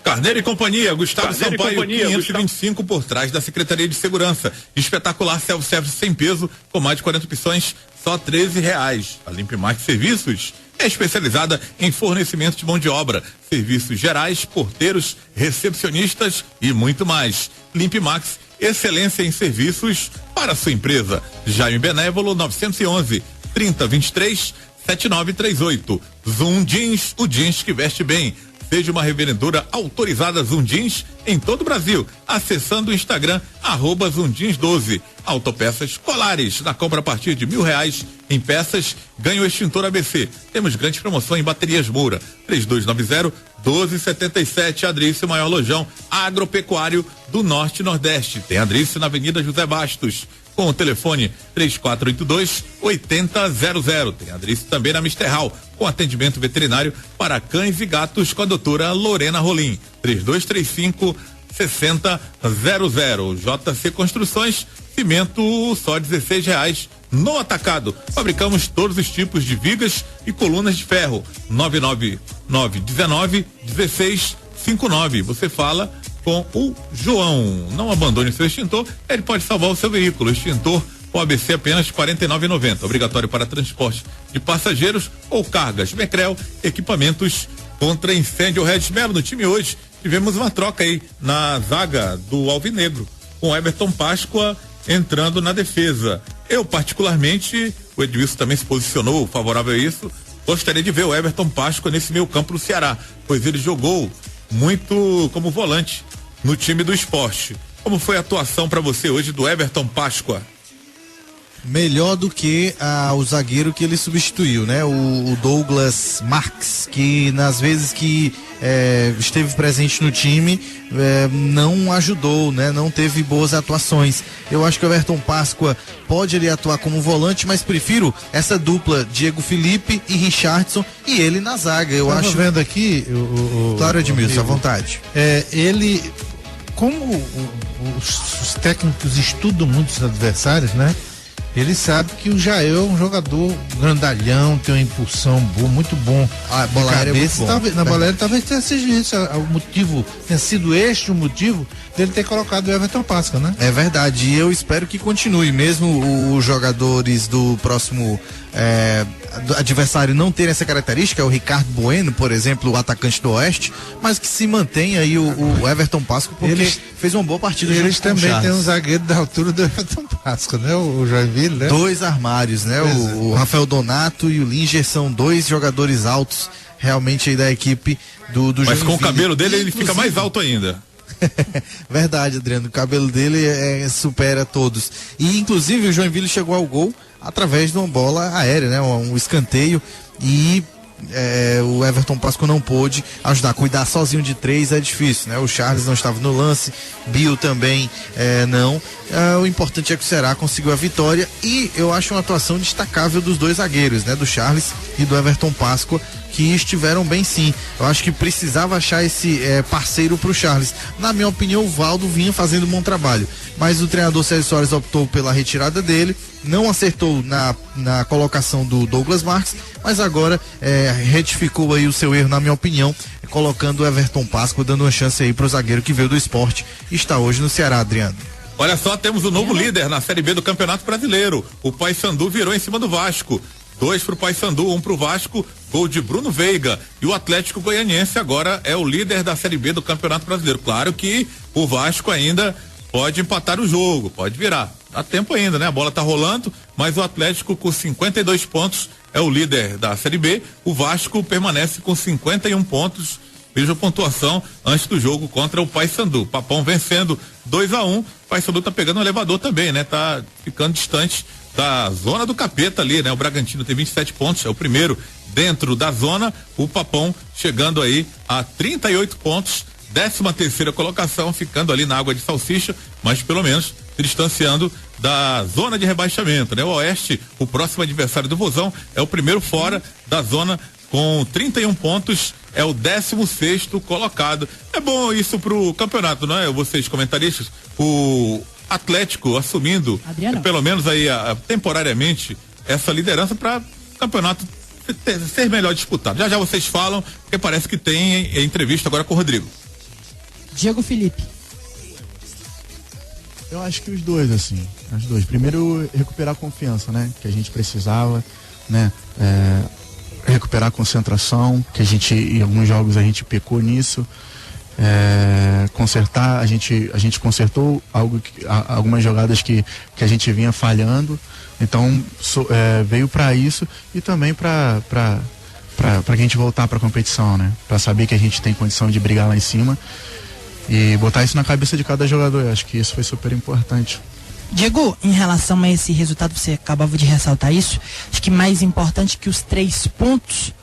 S3: Carneiro e Companhia, Gustavo Sampaio, 525 por trás da Secretaria de Segurança. Espetacular self-service sem peso, com mais de 40 opções, só R$13. A Limpimax Serviços é especializada em fornecimento de mão de obra, serviços gerais, porteiros, recepcionistas e muito mais. Limpimax, excelência em serviços para a sua empresa. Jaime Benévolo, 911-3023-7938. Zoom Jeans, o jeans que veste bem. Seja uma revendedora autorizada Zoom Jeans em todo o Brasil, acessando o Instagram @ZoomJeans12. Autopeças Colares, na compra a partir de R$1.000 em peças, ganha o extintor ABC. Temos grande promoção em baterias Moura, 3290-1277, Adrício, maior lojão agropecuário do Norte e Nordeste. Tem Adrício na Avenida José Bastos, com o telefone 3422-8000. Tem Adrício também na Mister Hall, com atendimento veterinário para cães e gatos, com a doutora Lorena Rolim, 3235-6000. JC Construções, cimento só R$16 no atacado. Fabricamos todos os tipos de vigas e colunas de ferro. 999191659. Você fala com o João. Não abandone seu extintor, ele pode salvar o seu veículo. Extintor com ABC apenas R$49,90. Obrigatório para transporte de passageiros ou cargas. Becrel, equipamentos contra incêndio. O Regis Melo, no time hoje, tivemos uma troca aí na zaga do Alvinegro, com Everton Páscoa entrando na defesa. Eu, particularmente, o Edmilson também se posicionou favorável a isso, gostaria de ver o Everton Páscoa nesse meio campo do Ceará, pois ele jogou muito como volante no time do Sport. Como foi a atuação para você hoje do Everton Páscoa?
S13: melhor do que o zagueiro que ele substituiu, né? O Douglas Marques, que nas vezes que esteve presente no time não ajudou, né? Não teve boas atuações. Eu acho que o Everton Páscoa pode ele atuar como volante, mas prefiro essa dupla Diego Felipe e Richardson e ele na zaga. Eu acho.
S12: Vendo aqui
S13: Claro, Edmilson, à vontade.
S12: Ele, como os técnicos estudam muito os adversários, né? Ele sabe que o Jael é um jogador grandalhão, tem uma impulsão boa, muito bom.
S13: A bola aérea é muito bom.
S12: Talvez, na bola aérea talvez tenha sido isso, o motivo, tenha sido este o motivo dele ter colocado o Everton Páscoa, né?
S13: É verdade, e eu espero que continue, mesmo os jogadores do próximo do adversário não terem essa característica, o Ricardo Bueno, por exemplo, o atacante do Oeste, mas que se mantenha aí o Everton Páscoa, porque fez uma boa partida.
S12: Eles também têm um zagueiro da altura do Everton Páscoa, né? O Joinville, né?
S13: 2 armários, né? O Rafael Donato e o Linger são 2 jogadores altos realmente aí da equipe do
S3: Mas
S13: Joinville.
S3: com o cabelo dele ele fica mais alto ainda.
S13: Verdade, Adriano, o cabelo dele supera todos. E inclusive o Joinville chegou ao gol através de uma bola aérea, né? Um escanteio, e o Everton Páscoa não pôde ajudar. Cuidar sozinho de 3 é difícil, né? O Charles não estava no lance, Bill também não. O importante é que o Ceará conseguiu a vitória, e eu acho uma atuação destacável dos 2 zagueiros, né? Do Charles e do Everton Páscoa, que estiveram bem sim. Eu acho que precisava achar esse parceiro pro Charles. Na minha opinião, o Valdo vinha fazendo um bom trabalho, mas o treinador Sérgio Soares optou pela retirada dele, não acertou na colocação do Douglas Marques, mas agora retificou aí o seu erro, na minha opinião, colocando o Everton Páscoa, dando uma chance aí pro zagueiro que veio do Sport e está hoje no Ceará, Adriano.
S3: Olha só, temos o novo líder na Série B do Campeonato Brasileiro. O Paysandu virou em cima do Vasco. 2 pro Paysandu, 1 pro Vasco, gol de Bruno Veiga. E o Atlético Goianiense agora é o líder da Série B do Campeonato Brasileiro. Claro que o Vasco ainda pode empatar o jogo, pode virar. Dá tempo ainda, né? A bola tá rolando, mas o Atlético com 52 pontos é o líder da Série B. O Vasco permanece com 51 pontos. Veja a pontuação antes do jogo contra o Paysandu. Papão vencendo 2-1. O Paysandu tá pegando o elevador também, né? Tá ficando distante da zona do capeta ali, né? O Bragantino tem 27 pontos, é o primeiro dentro da zona. O Papão chegando aí a 38 pontos, 13ª colocação, ficando ali na água de salsicha, mas pelo menos se distanciando da zona de rebaixamento, né? O Oeste, o próximo adversário do Vozão, é o primeiro fora da zona com 31 pontos, é o 16º colocado. É bom isso pro campeonato, não é? Vocês comentaristas, o Atlético assumindo, pelo menos aí temporariamente, essa liderança para o campeonato ser melhor disputado. Já vocês falam, porque parece que tem entrevista agora com o Rodrigo.
S9: Diego Felipe.
S6: Eu acho que os dois, assim, os dois. Primeiro, recuperar a confiança, né? Que a gente precisava, né? Recuperar a concentração, que a gente, em alguns jogos a gente pecou nisso. Consertar, a gente consertou algumas jogadas que a gente vinha falhando, então veio para isso, e também para a gente voltar para a competição, né? Para saber que a gente tem condição de brigar lá em cima e botar isso na cabeça de cada jogador. Eu acho que isso foi super importante.
S9: Diego, em relação a esse resultado, você acabava de ressaltar isso, acho que mais importante que os 3 pontos,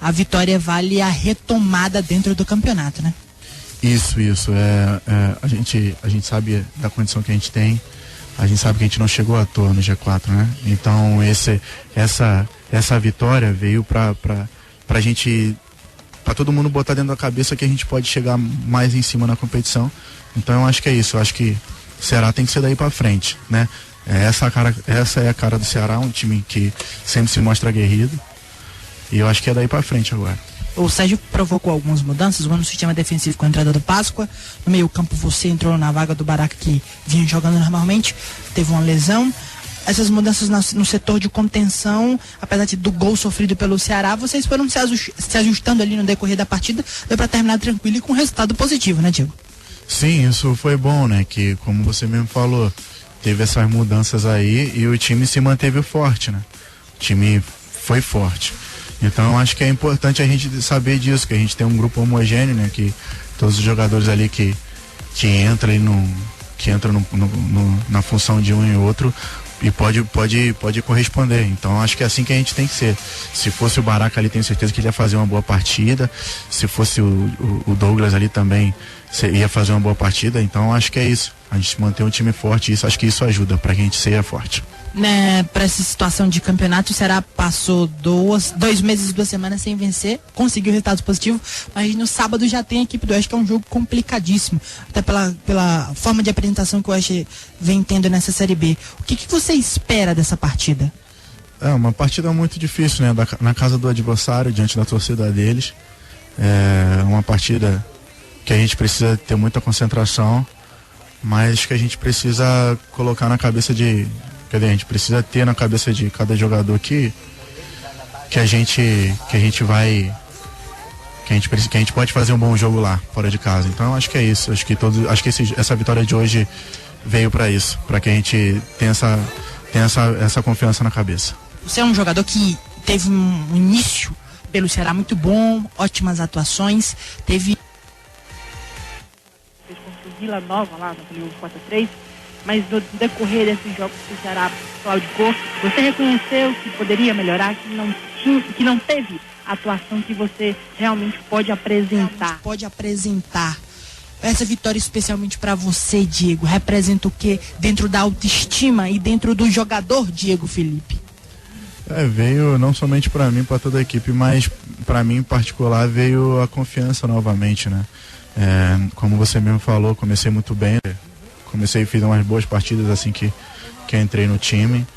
S9: a vitória vale a retomada dentro do campeonato, né?
S6: Isso, a gente sabe da condição que a gente tem, a gente sabe que a gente não chegou à toa no G4, né? Então essa vitória veio pra gente, pra todo mundo botar dentro da cabeça que a gente pode chegar mais em cima na competição. Então eu acho que é isso, eu acho que o Ceará tem que ser daí pra frente, né? Essa é a cara do Ceará, um time que sempre se mostra aguerrido, e eu acho que é daí pra frente agora.
S9: O Sérgio provocou algumas mudanças, uma no sistema defensivo com a entrada do Páscoa, no meio campo você entrou na vaga do Baraca, que vinha jogando normalmente, teve uma lesão. Essas mudanças no setor de contenção, apesar do gol sofrido pelo Ceará, vocês foram se ajustando ali no decorrer da partida, deu para terminar tranquilo e com resultado positivo, né, Diego?
S6: Sim, isso foi bom, né, que como você mesmo falou, teve essas mudanças aí e o time se manteve forte, né? O time foi forte. Então eu acho que é importante a gente saber disso, que a gente tem um grupo homogêneo, né? Que todos os jogadores ali que entram ali entra na função de um e outro e pode corresponder. Então acho que é assim que a gente tem que ser. Se fosse o Baraca ali, tenho certeza que ele ia fazer uma boa partida. Se fosse o Douglas ali também ia fazer uma boa partida. Então acho que é isso, a gente manter um time forte, acho que isso ajuda para que a gente seja forte.
S9: Né, para essa situação de campeonato, o Ceará passou 2 meses e 2 semanas sem vencer, conseguiu resultados positivos, mas no sábado já tem a equipe do Oeste, que é um jogo complicadíssimo, até pela forma de apresentação que o Oeste vem tendo nessa Série B. O que você espera dessa partida?
S6: É uma partida muito difícil, né? Na casa do adversário, diante da torcida deles. É uma partida que a gente precisa ter muita concentração, mas que a gente precisa colocar na cabeça a gente precisa ter na cabeça de cada jogador que a gente pode fazer um bom jogo lá, fora de casa. Então acho que é isso. Acho que essa vitória de hoje veio para isso, para que a gente tenha essa confiança na cabeça.
S9: Você é um jogador que teve um início pelo Ceará muito bom, ótimas atuações, teve
S20: contra o Vila Nova lá no 4-3. Mas no decorrer desses jogos que o Ceará claudicou, você reconheceu que poderia melhorar, que não teve a atuação que você realmente pode apresentar?
S9: Essa vitória, especialmente para você, Diego, representa o que dentro da autoestima e dentro do jogador Diego Felipe?
S6: Veio não somente para mim, para toda a equipe, mas para mim em particular veio a confiança novamente, né? Como você mesmo falou, comecei muito bem. Fiz umas boas partidas assim que entrei no time,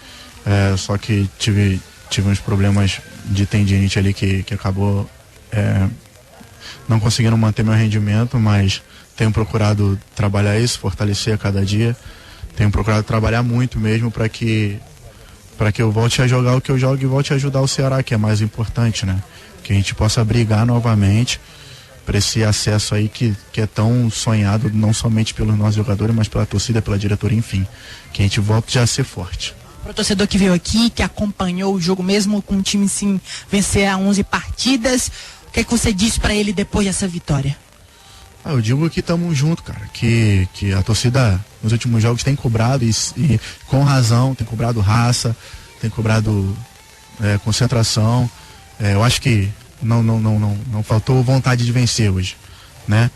S6: só que tive uns problemas de tendinite ali que acabou não conseguindo manter meu rendimento, mas tenho procurado trabalhar isso, fortalecer a cada dia, tenho procurado trabalhar muito mesmo para que eu volte a jogar o que eu jogo e volte a ajudar o Ceará, que é mais importante, né? Que a gente possa brigar novamente para esse acesso aí que é tão sonhado, não somente pelos nossos jogadores, mas pela torcida, pela diretoria, enfim, que a gente volte já a ser forte.
S9: Para o torcedor que veio aqui, que acompanhou o jogo mesmo com o time sim vencer a 11 partidas, o que é que você disse para ele depois dessa vitória?
S6: Eu digo que estamos juntos, cara, que a torcida nos últimos jogos tem cobrado e com razão, tem cobrado raça, tem cobrado concentração. Eu acho que não faltou vontade de vencer hoje, né?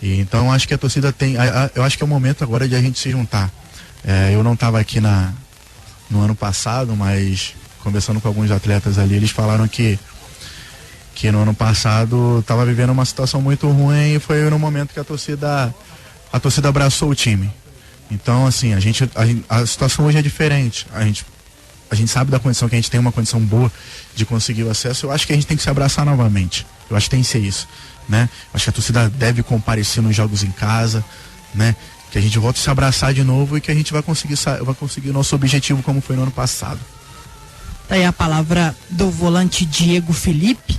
S6: E então acho que a torcida eu acho que é o momento agora de a gente se juntar. Eu não estava aqui no ano passado, mas conversando com alguns atletas ali, eles falaram que no ano passado estava vivendo uma situação muito ruim e foi no momento que a torcida abraçou o time. Então assim, a situação hoje é diferente. A gente sabe da condição que a gente tem, uma condição boa de conseguir o acesso. Eu acho que a gente tem que se abraçar novamente. Eu acho que tem que ser isso, né? Acho que a torcida deve comparecer nos jogos em casa, né? Que a gente volte a se abraçar de novo e que a gente vai conseguir o nosso objetivo como foi no ano passado.
S9: Tá aí a palavra do volante Diego Felipe,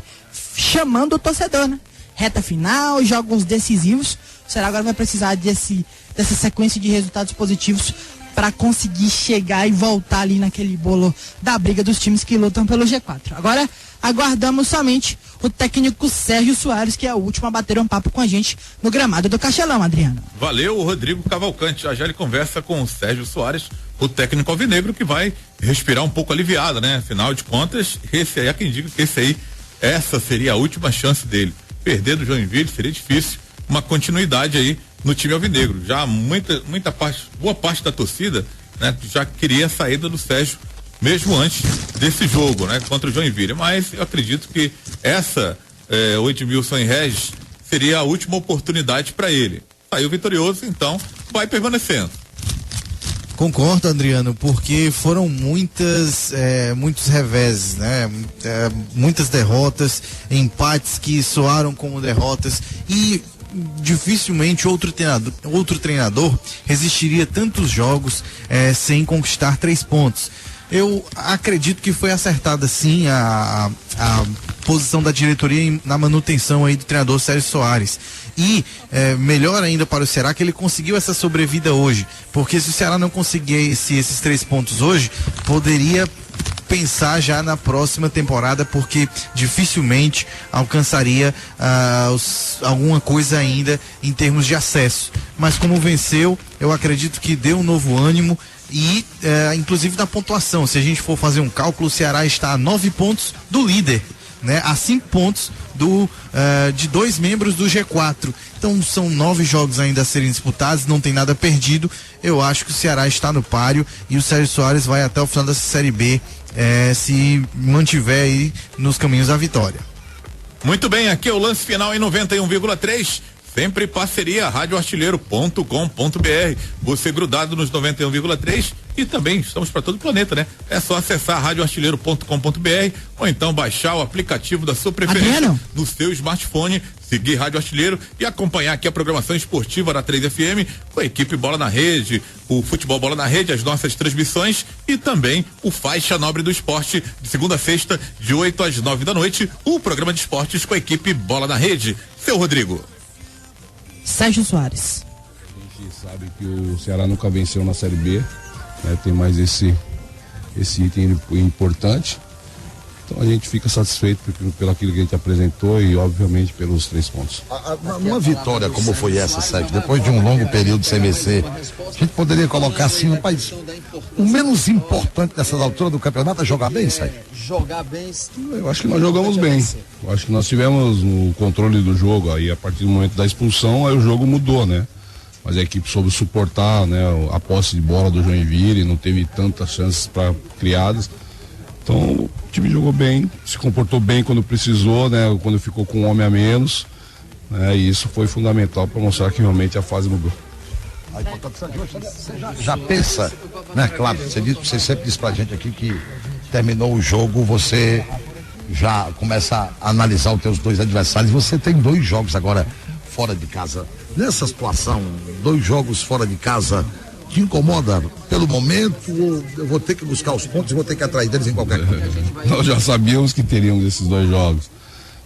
S9: chamando o torcedor, né? Reta final, jogos decisivos. O Ceará agora vai precisar dessa sequência de resultados positivos para conseguir chegar e voltar ali naquele bolo da briga dos times que lutam pelo G4. Agora, aguardamos somente o técnico Sérgio Soares, que é o último a bater um papo com a gente no gramado do Castelão, Adriano.
S3: Valeu, o Rodrigo Cavalcante. Já ele conversa com o Sérgio Soares, o técnico alvinegro, que vai respirar um pouco aliviado, né? Afinal de contas, esse aí é quem diga que essa seria a última chance dele. Perder do Joinville seria difícil. Uma continuidade aí no time alvinegro. Já boa parte da torcida, né, já queria a saída do Sérgio mesmo antes desse jogo, né, contra o Joinville. Mas eu acredito que o Edmilson Regis seria a última oportunidade para ele. Saiu vitorioso, então vai permanecendo.
S13: Concordo, Adriano, porque foram muitos reveses, né? Muitas derrotas, empates que soaram como derrotas e dificilmente outro treinador resistiria tantos jogos sem conquistar 3 pontos. Eu acredito que foi acertada sim a posição da diretoria na manutenção aí do treinador Sérgio Soares. E melhor ainda para o Ceará que ele conseguiu essa sobrevida hoje, porque se o Ceará não conseguisse esses 3 pontos hoje, poderia pensar já na próxima temporada, porque dificilmente alcançaria alguma coisa ainda em termos de acesso. Mas como venceu, eu acredito que deu um novo ânimo e inclusive da pontuação. Se a gente for fazer um cálculo, o Ceará está a 9 pontos do líder, né? A 5 pontos de 2 membros do G4. Então são 9 jogos ainda a serem disputados, não tem nada perdido. Eu acho que o Ceará está no páreo e o Sérgio Soares vai até o final dessa Série B, se mantiver aí nos caminhos da vitória.
S3: Muito bem, aqui é o lance final em 91,3. Sempre parceria radioartilheiro.com.br. Você grudado nos 91,3 e também estamos para todo o planeta, né? É só acessar radioartilheiro.com.br ou então baixar o aplicativo da sua preferência no seu smartphone, seguir Rádio Artilheiro e acompanhar aqui a programação esportiva da 3FM com a equipe Bola na Rede, o Futebol Bola na Rede, as nossas transmissões e também o Faixa Nobre do Esporte, de segunda a sexta, de 8 às 9 da noite, o programa de esportes com a equipe Bola na Rede. Seu Rodrigo.
S9: Sérgio Soares.
S21: A gente sabe que o Ceará nunca venceu na Série B, né? Tem mais esse item importante. Então a gente fica satisfeito pelo aquilo que a gente apresentou e obviamente pelos 3 pontos.
S22: Uma vitória como foi essa, Sérgio, depois de um longo período sem vencer, a gente poderia colocar assim, rapaz, o menos importante nessas alturas do campeonato é jogar bem, Sérgio?
S17: Jogar bem.
S21: Eu acho que nós jogamos bem. Eu acho que nós tivemos o controle do jogo, aí a partir do momento da expulsão, aí o jogo mudou, né? Mas a equipe soube suportar, né, a posse de bola do Joinville, não teve tantas chances criadas. Então o time jogou bem, se comportou bem quando precisou, né? Quando ficou com um homem a menos, né? E isso foi fundamental para mostrar que realmente a fase mudou.
S22: Aí, portanto, você já pensa, né? Claro, você sempre diz pra gente aqui que terminou o jogo, você já começa a analisar os teus 2 adversários. Você tem 2 jogos agora fora de casa. Nessa situação, 2 jogos fora de casa, te incomoda pelo momento ou eu vou ter que buscar os pontos e vou ter que atrair deles em qualquer coisa?
S21: Nós já sabíamos que teríamos esses 2 jogos,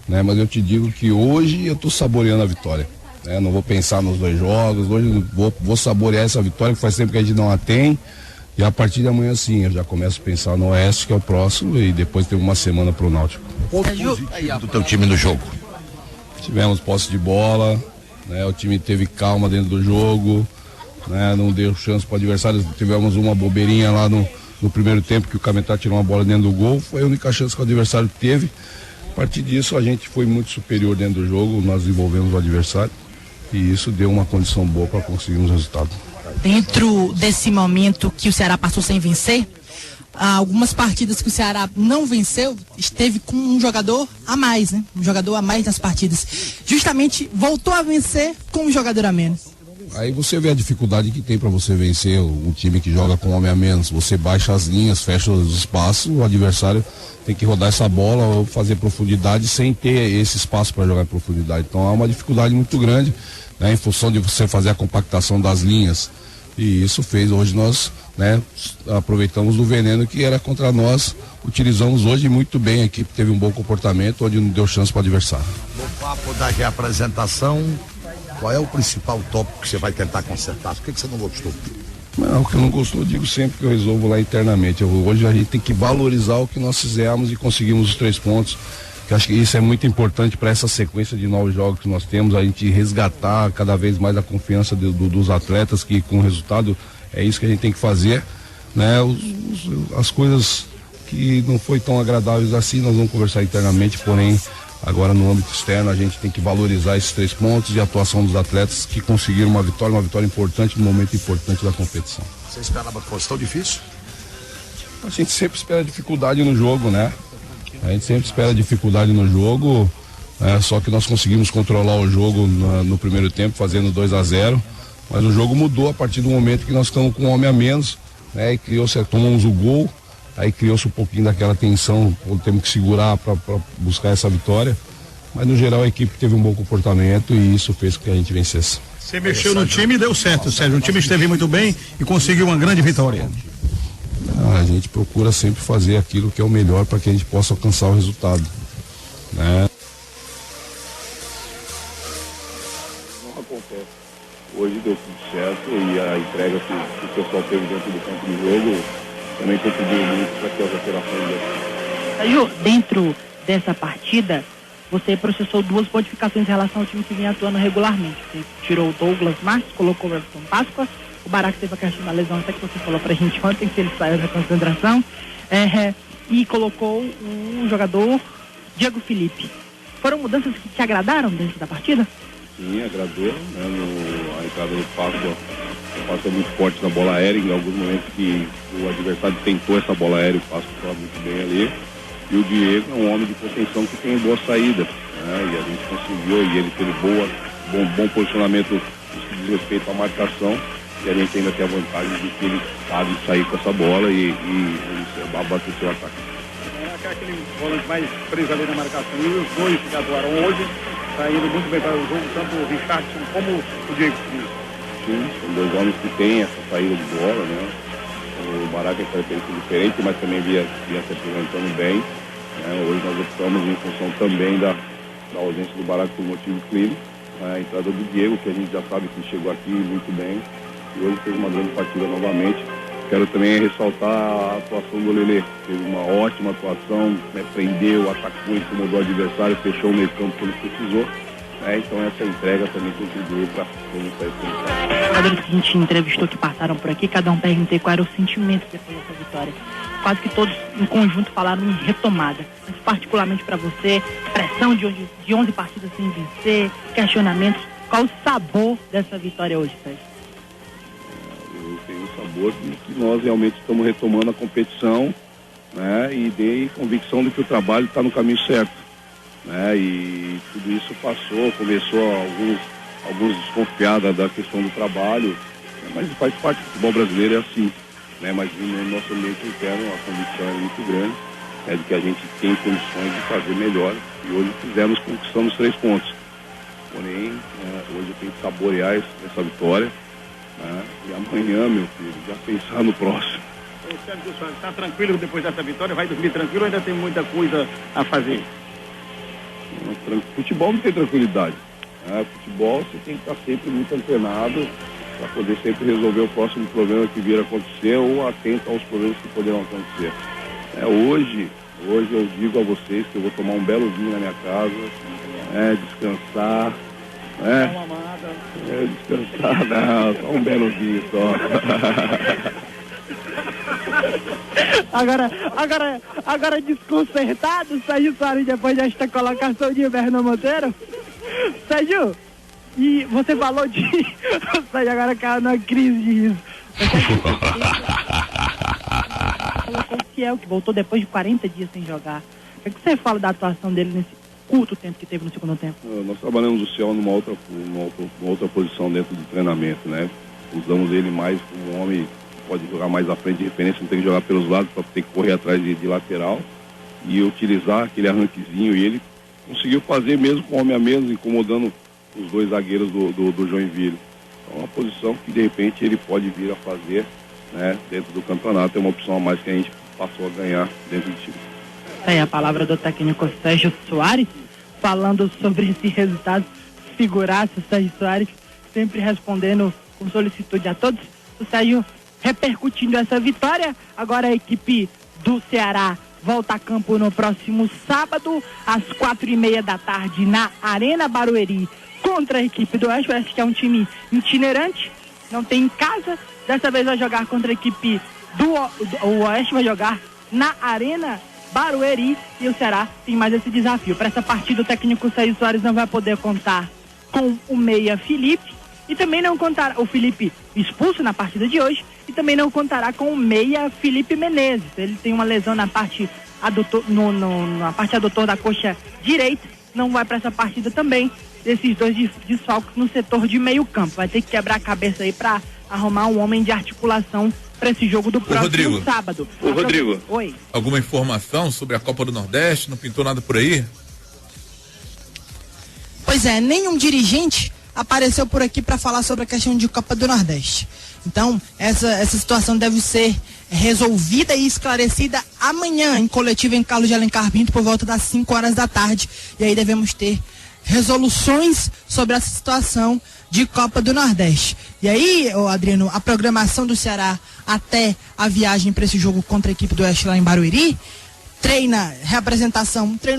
S21: né? Mas eu te digo que hoje eu tô saboreando a vitória, né? Não vou pensar nos 2 jogos, hoje vou saborear essa vitória que faz tempo que a gente não a tem. E a partir de amanhã sim, eu já começo a pensar no Oeste, que é o próximo, e depois tem uma semana pro Náutico.
S22: Ponto positivo do teu time no jogo?
S21: Tivemos posse de bola, né? O time teve calma dentro do jogo, né? Não deu chance para o adversário. Tivemos uma bobeirinha lá no primeiro tempo que o Cametá tirou uma bola dentro do gol, foi a única chance que o adversário teve. A partir disso a gente foi muito superior dentro do jogo, nós desenvolvemos o adversário e isso deu uma condição boa para conseguirmos o resultado.
S9: Dentro desse momento que o Ceará passou sem vencer, algumas partidas que o Ceará não venceu, esteve com um jogador a mais, né? Um jogador a mais nas partidas. Justamente voltou a vencer com um jogador a menos.
S21: Aí você vê a dificuldade que tem para você vencer um time que joga com homem a menos. Você baixa as linhas, fecha os espaços, o adversário tem que rodar essa bola ou fazer profundidade sem ter esse espaço para jogar em profundidade. Então há uma dificuldade muito grande, né, em função de você fazer a compactação das linhas. E isso fez, hoje nós, né, aproveitamos do veneno que era contra nós, utilizamos hoje muito bem, a equipe teve um bom comportamento, onde não deu chance para o adversário.
S22: No papo da reapresentação, qual é o principal tópico que você vai tentar consertar? Por que você não gostou?
S21: Não, o que eu não gostou, eu digo sempre que eu resolvo lá internamente. Hoje a gente tem que valorizar o que nós fizemos e conseguimos os 3 pontos. Que acho que isso é muito importante para essa sequência de 9 jogos que nós temos, a gente resgatar cada vez mais a confiança dos atletas, que com o resultado é isso que a gente tem que fazer, né? As coisas que não foi tão agradáveis assim, nós vamos conversar internamente, porém agora no âmbito externo a gente tem que valorizar esses 3 pontos e a atuação dos atletas que conseguiram uma vitória importante no momento importante da competição.
S22: Você esperava que fosse tão difícil?
S21: A gente sempre espera dificuldade no jogo, né? A gente sempre espera dificuldade no jogo, só que nós conseguimos controlar o jogo no primeiro tempo, fazendo 2-0, mas o jogo mudou a partir do momento que nós estamos com um homem a menos, né? E tomamos o gol, aí criou-se um pouquinho daquela tensão, temos que segurar para buscar essa vitória, mas no geral a equipe teve um bom comportamento e isso fez com que a gente vencesse.
S18: Você mexeu no time e deu certo, Sérgio, o time esteve muito bem e conseguiu uma grande vitória.
S21: A gente procura sempre fazer aquilo que é o melhor para que a gente possa alcançar o resultado, né?
S10: Não acontece. Hoje deu tudo certo e a entrega que o pessoal teve dentro do campo de jogo também contribuiu muito para que as alterações
S20: Sérgio, dentro dessa partida, você processou 2 modificações em relação ao time que vinha atuando regularmente. Você tirou o Douglas Marques, colocou o Everton Páscoa, o Barack teve a questão da lesão, até que você falou pra gente ontem, que ele saiu da concentração, e colocou o jogador Diego Felipe. Foram mudanças que te agradaram dentro da partida?
S10: Sim, agradou, né? A entrada do Páscoa é muito forte na bola aérea, em alguns momentos que o adversário tentou essa bola aérea, o Páscoa estava muito bem ali. E o Diego é um homem de contenção que tem boa saída, né? E a gente conseguiu, e ele teve bom posicionamento no que diz respeito à marcação, e a gente ainda tem a vantagem de que ele sabe sair com essa bola e abastecer o ataque.
S18: Era aquele volante mais preso ali na marcação, e os dois que atuaram hoje, está indo muito bem para o jogo, tanto o Richardson como o Diego.
S10: Sim, são 2 homens que têm essa saída de bola, né? O Barack é característica diferente, mas também vinha se apresentando bem. Hoje nós optamos em função também da ausência do Barack por motivo clínico. A entrada do Diego, que a gente já sabe que chegou aqui muito bem, e hoje fez uma grande partida novamente. Quero também ressaltar a atuação do Lelê. Teve uma ótima atuação, né? Prendeu, atacou, incomodou o adversário, fechou o meio campo que ele precisou. Então essa entrega também contribuiu para a gente sair com
S20: Os jogadores que a gente entrevistou que passaram por aqui, cada um perguntei qual era o sentimento depois dessa vitória. Quase que todos em conjunto falaram em retomada. Mas particularmente para você, pressão de 11 partidas sem vencer, questionamentos. Qual o sabor dessa vitória hoje, Sérgio?
S10: Eu tenho o sabor de que nós realmente estamos retomando a competição, né? E dei convicção de que o trabalho está no caminho certo. Né? E tudo isso começou alguns desconfiados da questão do trabalho, mas faz parte do futebol brasileiro, é assim, né? Mas no nosso ambiente interno a convicção é muito grande, de que a gente tem condições de fazer melhor, e hoje conquistamos 3 pontos. Porém, hoje eu tenho que saborear essa vitória, né? E amanhã, meu filho, já pensar no próximo.
S18: O Sérgio está tranquilo depois dessa vitória? Vai dormir tranquilo ou ainda tem muita coisa a fazer?
S10: Futebol não tem tranquilidade. Futebol você tem que estar sempre muito antenado para poder sempre resolver o próximo problema que vir a acontecer ou atento aos problemas que poderão acontecer. Hoje eu digo a vocês que eu vou tomar um belo vinho na minha casa, descansar. Descansar, não, só um belo vinho só.
S9: Agora desconcertado, Sérgio Soares, depois desta colocação de Inverno Monteiro. Sérgio, e você falou de... O Sérgio agora caiu numa crise de riso. Colocou o Ciel, que voltou depois de 40 dias sem jogar. O que você fala da atuação dele nesse curto tempo que teve no segundo tempo?
S10: Nós trabalhamos o Ciel numa outra posição dentro do treinamento, né? Usamos ele mais como um homem... Pode jogar mais à frente de referência, não tem que jogar pelos lados para ter que correr atrás de lateral e utilizar aquele arranquezinho, e ele conseguiu fazer mesmo com homem a menos, incomodando os 2 zagueiros do Joinville. Então é uma posição que de repente ele pode vir a fazer, né, dentro do campeonato, é uma opção a mais que a gente passou a ganhar dentro do time.
S20: Aí a palavra do técnico Sérgio Soares, falando sobre esse resultado, figuraço Sérgio Soares, sempre respondendo com solicitude a todos. O Sérgio repercutindo essa vitória. Agora a equipe do Ceará volta a campo no próximo sábado, às 4:30 da tarde, na Arena Barueri, contra a equipe do Oeste. Parece que é um time itinerante, não tem em casa. Dessa vez vai jogar contra a equipe o Oeste, vai jogar na Arena Barueri, e o Ceará tem mais esse desafio. Para essa partida, o técnico Sérgio Soares não vai poder contar com o meia Felipe, e também não contará, o Felipe expulso na partida de hoje, e também não contará com o meia Felipe Menezes. Ele tem uma lesão na parte adutor, na parte adutor da coxa direita, não vai para essa partida também. Esses 2 desfalques no setor de meio campo. Vai ter que quebrar a cabeça aí para arrumar um homem de articulação para esse jogo do próximo sábado.
S3: Rodrigo,
S20: oi.
S3: Alguma informação sobre a Copa do Nordeste? Não pintou nada por aí?
S9: Pois é, nenhum dirigente apareceu por aqui para falar sobre a questão de Copa do Nordeste. Então, essa situação deve ser resolvida e esclarecida amanhã em coletiva em Carlos de Alencar Pinto por volta das 5 horas da tarde. E aí devemos ter resoluções sobre essa situação de Copa do Nordeste. E aí, Adriano, a programação do Ceará até a viagem para esse jogo contra a equipe do Oeste lá em Barueri, treino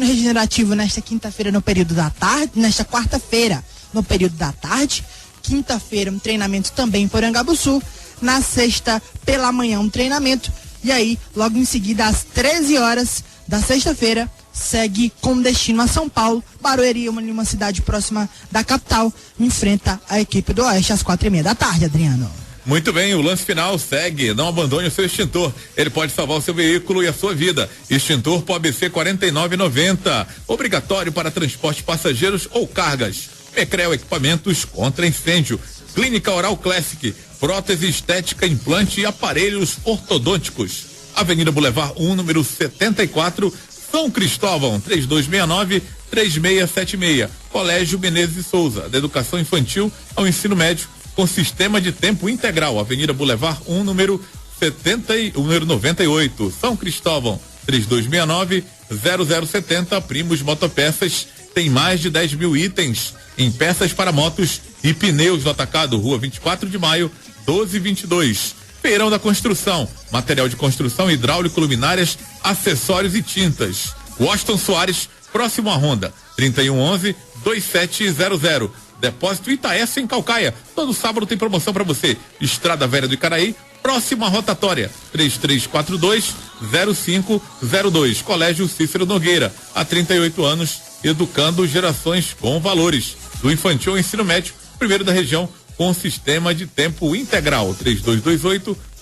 S9: regenerativo nesta quinta-feira no período da tarde, nesta quarta-feira no período da tarde, quinta-feira um treinamento também em Porangabuçu, na sexta pela manhã um treinamento, e aí logo em seguida às 13 horas da sexta-feira segue com destino a São Paulo. Barueri, uma cidade próxima da capital, enfrenta a equipe do Oeste às 4:30 da tarde, Adriano.
S3: Muito bem, o lance final segue. Não abandone o seu extintor. Ele pode salvar o seu veículo e a sua vida. Extintor POA ABC 49,90. Obrigatório para transporte de passageiros ou cargas. Mecrel Equipamentos contra incêndio. Clínica Oral Classic. Prótese estética, implante e aparelhos ortodônticos. Avenida Boulevard 1, número 74, São Cristóvão, 3269-3676. Colégio Menezes e Souza, da educação infantil ao ensino médio, com sistema de tempo integral. Avenida Boulevard 1, número 98, São Cristóvão, 3269-0070. Primos Motopeças tem mais de 10 mil itens em peças para motos e pneus no atacado. Rua 24 de Maio, 1222. Feirão da Construção, material de construção, hidráulico, luminárias, acessórios e tintas. Washington Soares, próximo à Honda, 3111-2700. Depósito Itaessa em Calcaia. Todo sábado tem promoção para você. Estrada Velha do Icaraí, próximo à rotatória, 3342-0502. Colégio Cícero Nogueira, há 38 anos, educando gerações com valores. Do infantil ao ensino médio, primeiro da região, com sistema de tempo integral,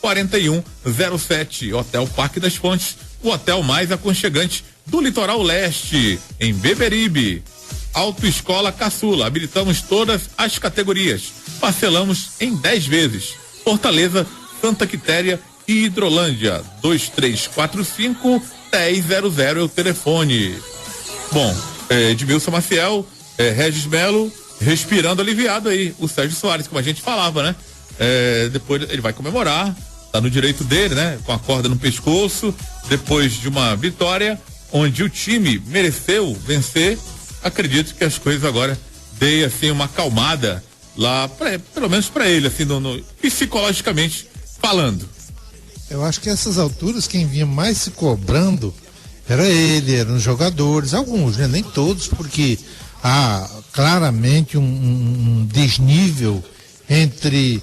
S3: 3228-4107. Hotel Parque das Fontes, o hotel mais aconchegante do Litoral Leste, em Beberibe. Autoescola Caçula, habilitamos todas as categorias, parcelamos em 10 vezes. Fortaleza, Santa Quitéria e Hidrolândia, 2345-1000 é o telefone. Bom, Edmilson Maciel, Regis Melo, respirando aliviado aí, o Sérgio Soares, como a gente falava, né? Depois ele vai comemorar, tá no direito dele, né? Com a corda no pescoço, depois de uma vitória onde o time mereceu vencer. Acredito que as coisas agora deem assim uma acalmada lá, pelo menos para ele, assim, psicologicamente falando.
S12: Eu acho que essas alturas quem vinha mais se cobrando era ele, eram os jogadores, alguns, né? Nem todos, porque há claramente um desnível entre.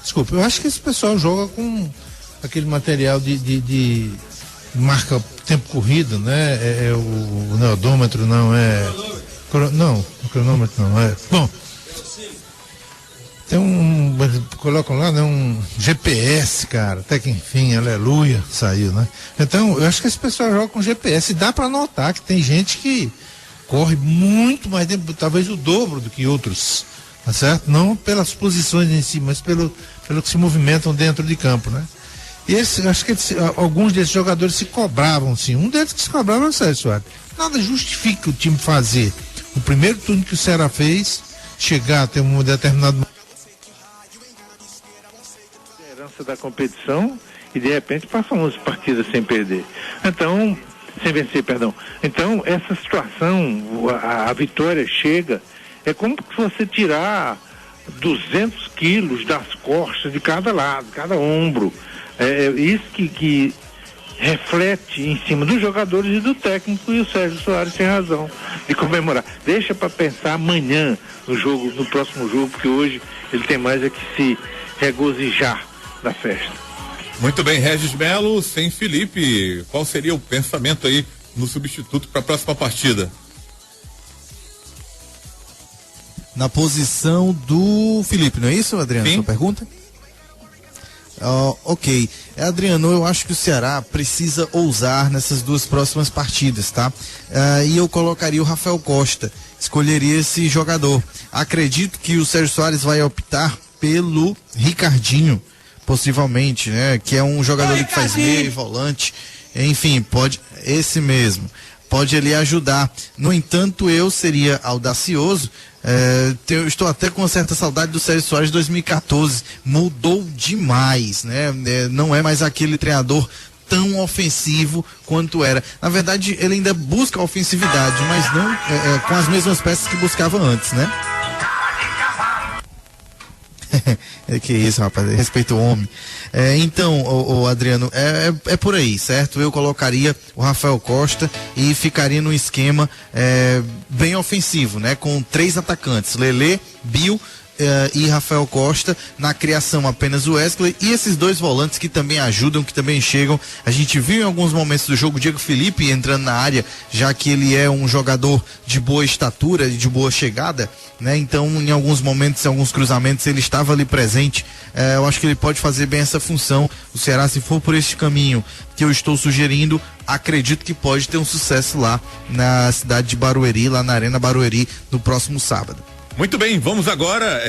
S12: Desculpa, eu acho que esse pessoal joga com aquele material de marca tempo corrido, né? O neodômetro não é. Não, o cronômetro não é. Bom, tem colocam lá, né? Um GPS, cara, até que enfim, aleluia, saiu, né? Então, eu acho que esse pessoal joga com GPS e dá para notar que tem gente que corre muito mais tempo, talvez o dobro do que outros, tá certo? Não pelas posições em si, mas pelo que se movimentam dentro de campo, né? E acho que alguns desses jogadores se cobravam, sim. Um deles que se cobrava é o Sérgio Soares. Nada justifica o time fazer o primeiro turno que o Ceará fez, chegar até um determinado
S19: da competição e de repente passam 11 partidas sem perder. Então, sem vencer, perdão. Então, essa situação, a vitória chega, é como se você tirar 200 quilos das costas de cada lado, cada ombro. É isso que reflete em cima dos jogadores e do técnico, e o Sérgio Soares tem razão de comemorar. Deixa para pensar amanhã no próximo jogo, porque hoje ele tem mais é que se regozijar da festa.
S3: Muito bem, Regis Melo, sem Felipe, qual seria o pensamento aí no substituto para a próxima partida?
S13: Na posição do Felipe, não é isso, Adriano?
S3: Sim.
S13: Sua pergunta? Ok. Adriano, eu acho que o Ceará precisa ousar nessas duas próximas partidas, tá? E eu colocaria o Rafael Costa, escolheria esse jogador. Acredito que o Sérgio Soares vai optar pelo Ricardinho, possivelmente, né? Que é um jogador que faz meio e volante, enfim, esse mesmo, pode ele ajudar. No entanto, eu seria audacioso, eu estou até com uma certa saudade do Sérgio Soares de 2014, mudou demais, né? Não é mais aquele treinador tão ofensivo quanto era. Na verdade, ele ainda busca a ofensividade, mas não com as mesmas peças que buscava antes, né? Que isso, rapaz, respeito o homem. Então, o Adriano, é por aí, certo? Eu colocaria o Rafael Costa e ficaria num esquema bem ofensivo, né? Com 3 atacantes, Lelê, Bill e Rafael Costa, na criação apenas o Wesley e esses 2 volantes que também ajudam, que também chegam. A gente viu em alguns momentos do jogo o Diego Felipe entrando na área, já que ele é um jogador de boa estatura e de boa chegada, né? Então, em alguns momentos, em alguns cruzamentos, ele estava ali presente. Eu acho que ele pode fazer bem essa função. O Ceará, se for por esse caminho que eu estou sugerindo, acredito que pode ter um sucesso lá na cidade de Barueri, lá na Arena Barueri, no próximo sábado.
S3: Muito bem, vamos agora,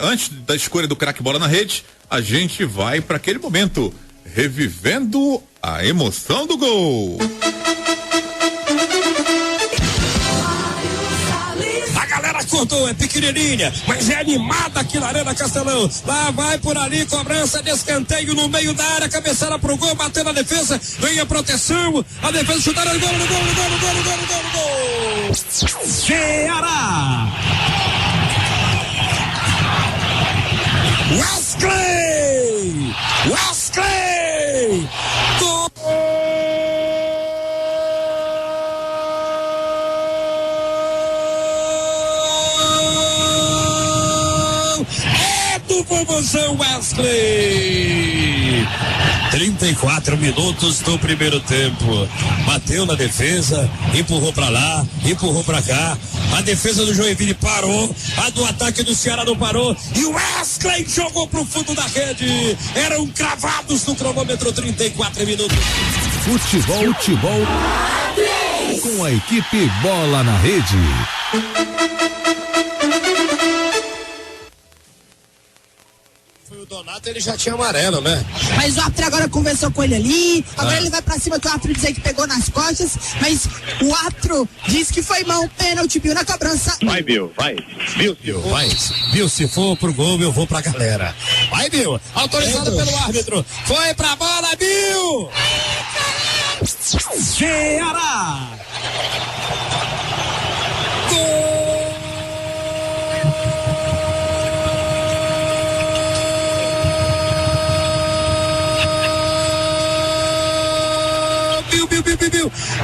S3: antes da escolha do craque bola na rede, a gente vai para aquele momento, revivendo a emoção do gol.
S1: A galera acordou, é pequenininha, mas é animada aqui na Arena Castelão. Lá vai por ali, cobrança de escanteio no meio da área, cabeçada pro gol, bateu na defesa, vem a proteção, a defesa chutaram no gol, no gol, no gol, no gol, no gol, no gol, no gol. Ceará! Wesley! Gol! É do Vovozão Wesley! 34 minutos do primeiro tempo. Bateu na defesa, empurrou pra lá, empurrou pra cá. A defesa do Joinville parou, a do ataque do Ceará não parou. E o Wesley jogou pro fundo da rede. Eram cravados no cronômetro, 34 minutos.
S2: Futebol com a equipe Bola na Rede.
S1: O Donato, ele já tinha amarelo, né?
S9: Mas o árbitro agora conversou com ele ali, agora ele vai pra cima, que o árbitro dizer que pegou nas costas, mas o árbitro diz que foi mão, pênalti, Bill na cobrança.
S10: Vai, Bill, vai. Bill,
S1: vai. Bill, se for pro gol, eu vou pra galera. Vai, Bill, autorizado pelo árbitro. Foi pra bola, Bill! Ceará! Gol!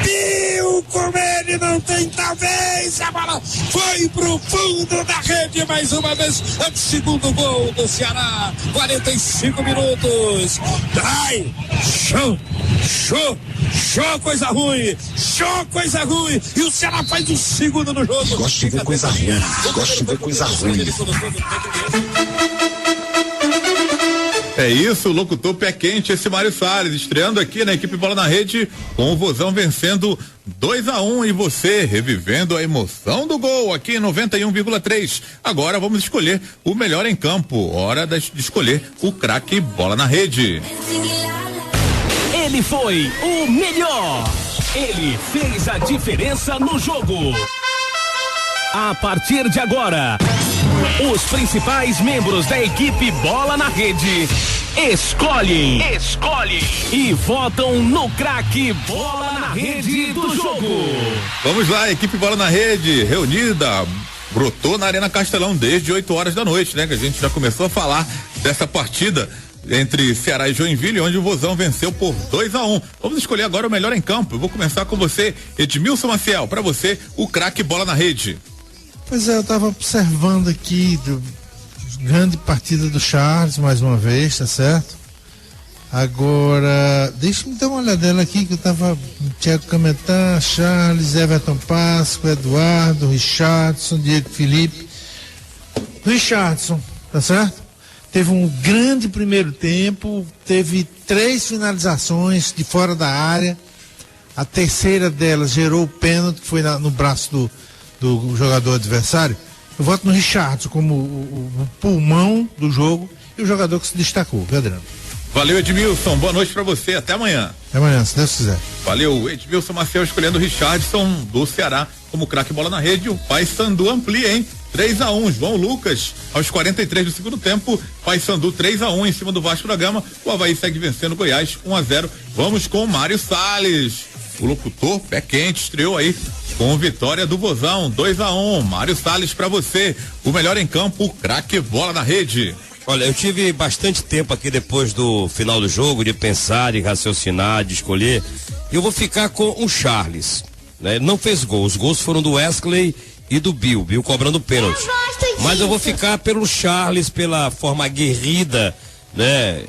S1: Bill, com ele não tem talvez, a bola foi pro fundo da rede mais uma vez, é o segundo gol do Ceará, 45 minutos, ai, show, coisa ruim, e o Ceará faz o segundo no jogo.
S2: Gosto de ver coisa ruim,
S3: É isso, o locutor pé quente, esse Mário Salles, estreando aqui na equipe Bola na Rede, com o Vozão vencendo 2-1 e você revivendo a emoção do gol aqui em 91,3. Agora vamos escolher o melhor em campo, hora de escolher o craque Bola na Rede.
S2: Ele foi o melhor, ele fez a diferença no jogo. A partir de agora, os principais membros da equipe Bola na Rede escolhem e votam no craque Bola na Rede do jogo.
S3: Vamos lá, equipe Bola na Rede reunida, brotou na Arena Castelão desde 8 horas da noite, né? Que a gente já começou a falar dessa partida entre Ceará e Joinville, onde o Vozão venceu por 2-1. Vamos escolher agora o melhor em campo. Eu vou começar com você, Edmilson Maciel. Para você, o craque Bola na Rede.
S12: Pois é, eu estava observando aqui grande partida do Charles mais uma vez, tá certo? Agora, deixa-me dar uma olhadela aqui que eu estava Thiago Cametá, Charles, Everton Páscoa, Eduardo, Richardson, Diego Felipe. Richardson, tá certo? Teve um grande primeiro tempo, teve 3 finalizações de fora da área. A terceira delas gerou o pênalti, que foi no braço do jogador adversário. Eu voto no Richardson como o pulmão do jogo e o jogador que se destacou, viu, Adriano?
S3: Valeu, Edmilson, boa noite pra você, até amanhã.
S12: Até amanhã, se Deus quiser.
S3: Valeu, Edmilson Maciel escolhendo o Richardson do Ceará como craque Bola na Rede. O Paysandu amplia, hein? 3-1. João Lucas, aos 43 do segundo tempo, Paysandu 3-1 em cima do Vasco da Gama. O Avaí segue vencendo o Goiás 1-0. Vamos com o Mário Salles. O locutor pé quente estreou aí com vitória do Vozão 2-1. Mário Salles, pra você, o melhor em campo, craque bola na rede.
S1: Olha, eu tive bastante tempo aqui depois do final do jogo de pensar, de raciocinar, de escolher. Eu vou ficar com o Charles, né? Ele não fez gol, os gols foram do Wesley e do Bill cobrando pênalti. Mas eu vou ficar pelo Charles, pela forma aguerrida, né?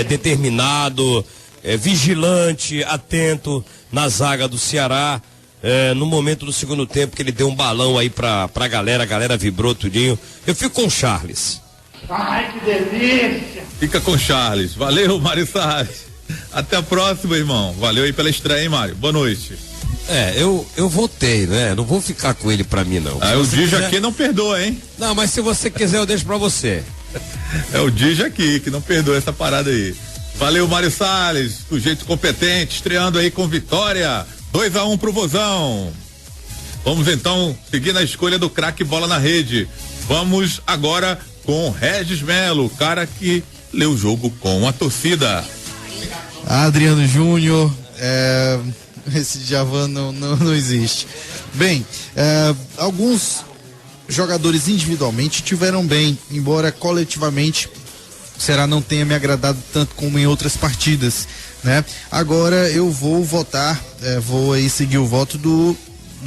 S1: Determinado, vigilante, atento na zaga do Ceará. No momento do segundo tempo que ele deu um balão aí pra galera, a galera vibrou tudinho. Eu fico com o Charles.
S3: Ai, que delícia! Fica com o Charles. Valeu, Mário Salles. Até a próxima, irmão. Valeu aí pela estreia, hein, Mário? Boa noite.
S1: Eu votei, né? Não vou ficar com ele pra mim, não.
S3: O Dija aqui não perdoa, hein?
S1: Não, mas se você quiser eu deixo pra você.
S3: É o Dija aqui que não perdoa essa parada aí. Valeu, Mário Salles, sujeito competente, estreando aí com vitória. 2-1 pro Vozão. Vamos então seguir na escolha do craque bola na rede. Vamos agora com Regis Melo, o cara que leu o jogo com a torcida.
S13: Adriano Júnior, esse Djavan não existe. Bem, alguns jogadores individualmente tiveram bem, embora coletivamente o Ceará não tenha me agradado tanto como em outras partidas, né? Agora eu vou votar, vou aí seguir o voto do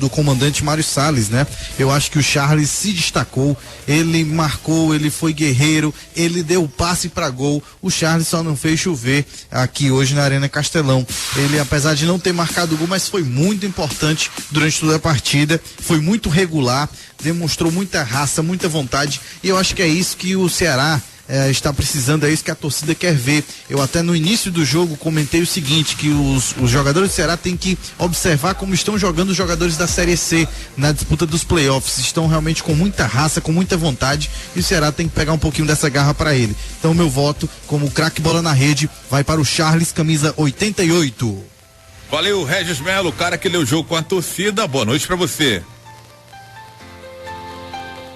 S13: comandante Mário Salles, né? Eu acho que o Charles se destacou, ele marcou, ele foi guerreiro, ele deu o passe para gol. O Charles só não fez chover aqui hoje na Arena Castelão. Ele, apesar de não ter marcado o gol, mas foi muito importante durante toda a partida, foi muito regular, demonstrou muita raça, muita vontade, e eu acho que é isso que o Ceará está precisando, é isso que a torcida quer ver. Eu até no início do jogo comentei o seguinte, que os jogadores do Ceará têm que observar como estão jogando os jogadores da Série C na disputa dos playoffs, estão realmente com muita raça, com muita vontade, e o Ceará tem que pegar um pouquinho dessa garra para ele. Então meu voto como craque bola na rede vai para o Charles, camisa 88.
S3: Valeu, Regis Melo, o cara que leu o jogo com a torcida. Boa noite para você.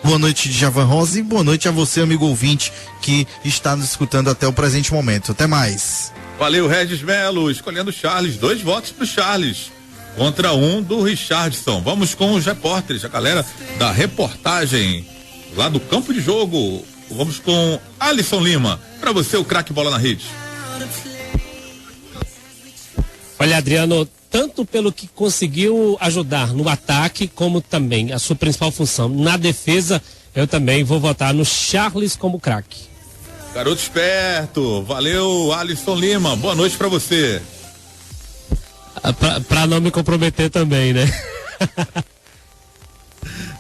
S13: Boa noite, Djavan Rosa, e boa noite a você, amigo ouvinte, que está nos escutando até o presente momento. Até mais.
S3: Valeu, Regis Melo, escolhendo o Charles. 2 votos pro Charles, contra 1 do Richardson. Vamos com os repórteres, a galera da reportagem lá do campo de jogo. Vamos com Alisson Lima. Para você, o craque bola na rede.
S5: Olha, Adriano, tanto pelo que conseguiu ajudar no ataque, como também a sua principal função na defesa, eu também vou votar no Charles como craque.
S3: Garoto esperto, valeu, Alisson Lima, boa noite pra você.
S5: Pra não me comprometer também, né?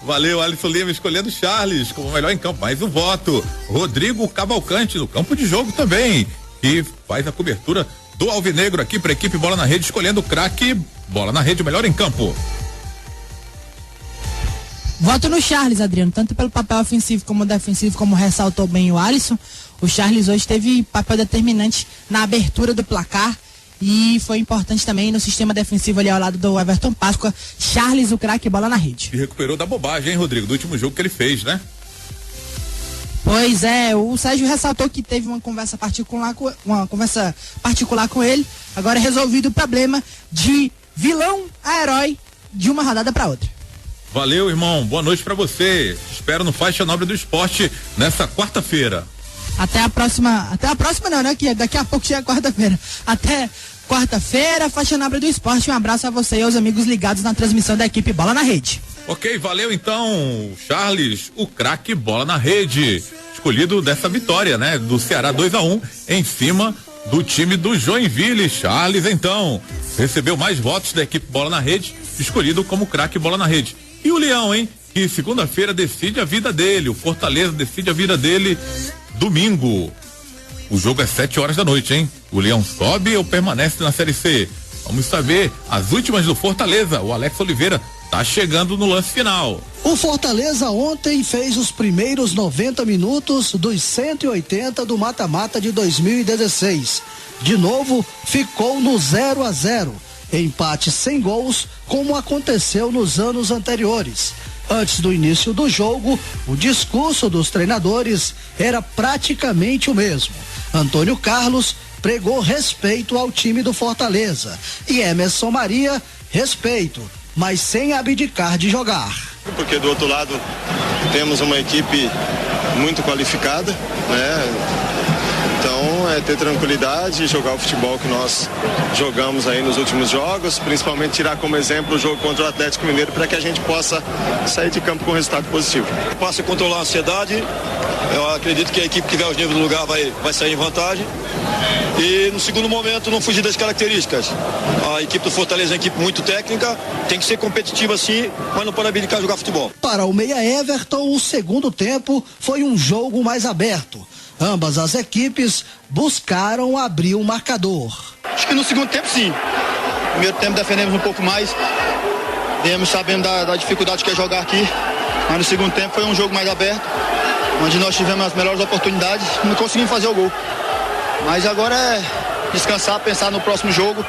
S3: Valeu, Alisson Lima, escolhendo Charles como melhor em campo. Mais um voto. Rodrigo Cavalcante, no campo de jogo também, que faz a cobertura do Alvinegro aqui para a equipe Bola na Rede, escolhendo o craque Bola na Rede, melhor em campo.
S9: Voto no Charles, Adriano, tanto pelo papel ofensivo como defensivo, como ressaltou bem o Alisson. O Charles hoje teve papel determinante na abertura do placar e foi importante também no sistema defensivo ali ao lado do Everton Páscoa. Charles, o craque bola na rede.
S3: E recuperou da bobagem, hein, Rodrigo, do último jogo que ele fez, né?
S9: Pois é, o Sérgio ressaltou que teve uma conversa particular com ele. Agora é resolvido o problema de vilão a herói de uma rodada para outra.
S3: Valeu, irmão. Boa noite pra você. Espero no Faixa Nobre do Esporte nessa quarta-feira.
S9: Até a próxima não, né? Que daqui a pouco já é quarta-feira. Até quarta-feira, Faixa Nobre do Esporte. Um abraço a você e aos amigos ligados na transmissão da equipe Bola na Rede.
S3: Ok, valeu então, Charles, o craque Bola na Rede, escolhido dessa vitória, né? Do Ceará 2-1 em cima do time do Joinville. Charles, então, recebeu mais votos da equipe Bola na Rede, escolhido como craque Bola na Rede. E o Leão, hein? Que segunda-feira decide a vida dele, o Fortaleza decide a vida dele domingo. O jogo é 7h da noite, hein? O Leão sobe ou permanece na Série C? Vamos saber as últimas do Fortaleza. O Alex Oliveira tá chegando no lance final.
S4: O Fortaleza ontem fez os primeiros 90 minutos dos 180 do mata-mata de 2016. De novo, ficou no 0-0. Empate sem gols, como aconteceu nos anos anteriores. Antes do início do jogo, o discurso dos treinadores era praticamente o mesmo. Antônio Carlos pregou respeito ao time do Fortaleza e Emerson Maria, respeito, mas sem abdicar de jogar.
S7: Porque do outro lado temos uma equipe muito qualificada, né? Então é ter tranquilidade e jogar o futebol que nós jogamos aí nos últimos jogos, principalmente tirar como exemplo o jogo contra o Atlético Mineiro para que a gente possa sair de campo com resultado positivo.
S8: Passa a controlar a ansiedade, eu acredito que a equipe que tiver os níveis do lugar vai sair em vantagem. E no segundo momento não fugir das características. A equipe do Fortaleza é uma equipe muito técnica, tem que ser competitiva sim, mas não pode abdicar de jogar futebol.
S4: Para o meia Everton, o segundo tempo foi um jogo mais aberto. Ambas as equipes buscaram abrir o marcador.
S8: Acho que no segundo tempo sim. No primeiro tempo defendemos um pouco mais, viemos sabendo da dificuldade que é jogar aqui, mas no segundo tempo foi um jogo mais aberto, onde nós tivemos as melhores oportunidades e não conseguimos fazer o gol. Mas agora é descansar, pensar no próximo jogo,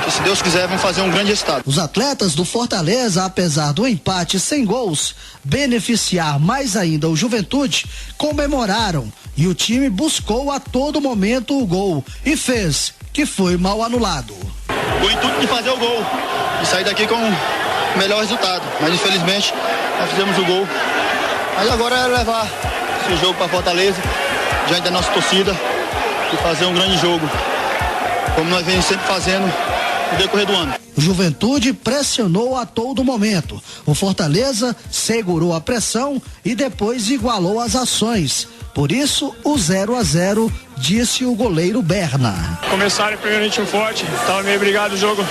S8: que se Deus quiser vamos fazer um grande resultado.
S4: Os atletas do Fortaleza, apesar do empate sem gols, beneficiar mais ainda o Juventude, comemoraram e o time buscou a todo momento o gol e fez, que foi mal anulado.
S8: O intuito de fazer o gol e sair daqui com o melhor resultado, mas infelizmente nós fizemos o gol. Mas agora é levar esse jogo para Fortaleza, diante da nossa torcida, e fazer um grande jogo, como nós vemos sempre fazendo no decorrer do ano.
S4: O Juventude pressionou a todo momento. O Fortaleza segurou a pressão e depois igualou as ações. Por isso, o 0-0, disse o goleiro Berna.
S23: Começaram primeiro ritmo forte, tava meio brigado o jogo,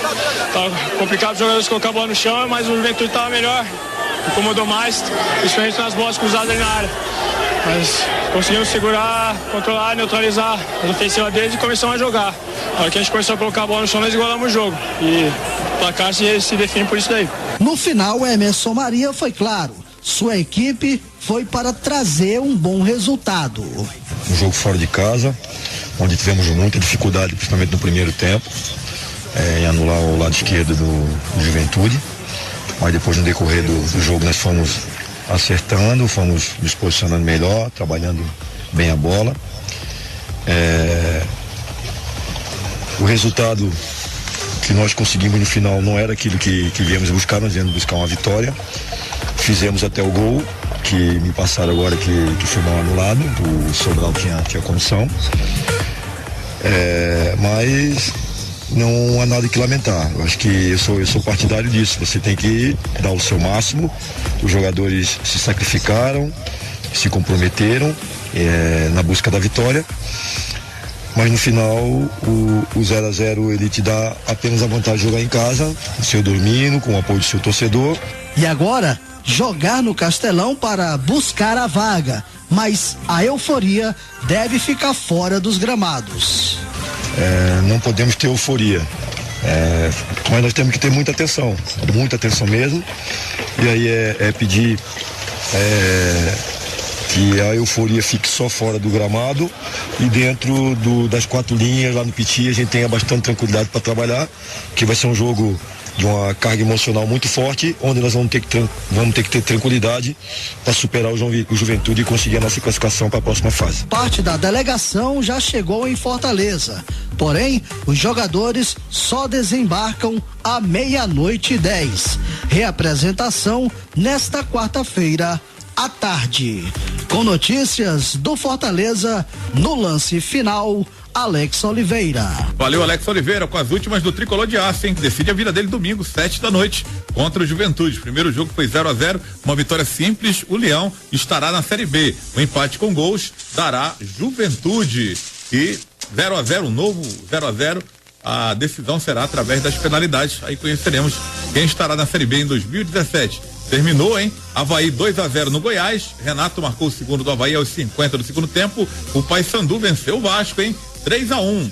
S23: tava complicado os jogadores colocar a bola no chão, mas o Juventude tava melhor, incomodou mais, principalmente nas bolas cruzadas ali na área. Mas conseguimos segurar, controlar, neutralizar a ofensiva deles e começamos a jogar. Na hora que a gente começou a colocar a bola no chão, nós igualamos o jogo. E o placar se define por isso daí.
S4: No final, Emerson Maria foi claro. Sua equipe foi para trazer um bom resultado.
S24: Um jogo fora de casa, onde tivemos muita dificuldade, principalmente no primeiro tempo, em anular o lado esquerdo do Juventude. Mas depois, no decorrer do jogo, nós fomos acertando, fomos nos posicionando melhor, trabalhando bem a bola. O resultado que nós conseguimos no final não era aquilo que viemos buscar, nós viemos buscar uma vitória. Fizemos até o gol, que me passaram agora que foi mal anulado, o Sobral tinha condição. Mas não há nada que lamentar. Eu acho que eu sou partidário disso. Você tem que dar o seu máximo. Os jogadores se sacrificaram, se comprometeram na busca da vitória. Mas no final, o 0-0 ele te dá apenas a vantagem de jogar em casa, com seu domínio, com o apoio do seu torcedor.
S4: E agora, jogar no Castelão para buscar a vaga. Mas a euforia deve ficar fora dos gramados.
S24: Não podemos ter euforia, mas nós temos que ter muita atenção mesmo, e aí é pedir que a euforia fique só fora do gramado e dentro das 4 linhas lá no Piti a gente tenha bastante tranquilidade para trabalhar, que vai ser um jogo de uma carga emocional muito forte, onde nós vamos ter que ter tranquilidade para superar o Juventude e conseguir a nossa classificação para a próxima fase.
S4: Parte da delegação já chegou em Fortaleza, porém os jogadores só desembarcam à 00:10. Reapresentação nesta quarta-feira à tarde. Com notícias do Fortaleza, no lance final, Alex Oliveira.
S3: Valeu, Alex Oliveira, com as últimas do Tricolor de Aço, hein? Que decide a vida dele domingo, 7h, contra o Juventude. O primeiro jogo foi 0-0, uma vitória simples. O Leão estará na Série B. O empate com gols dará Juventude. E 0-0, um novo 0-0. A decisão será através das penalidades. Aí conheceremos quem estará na Série B em 2017. Terminou, hein? Avaí 2-0 no Goiás. Renato marcou o segundo do Avaí aos 50 do segundo tempo. O Paysandu venceu o Vasco, hein? 3-1.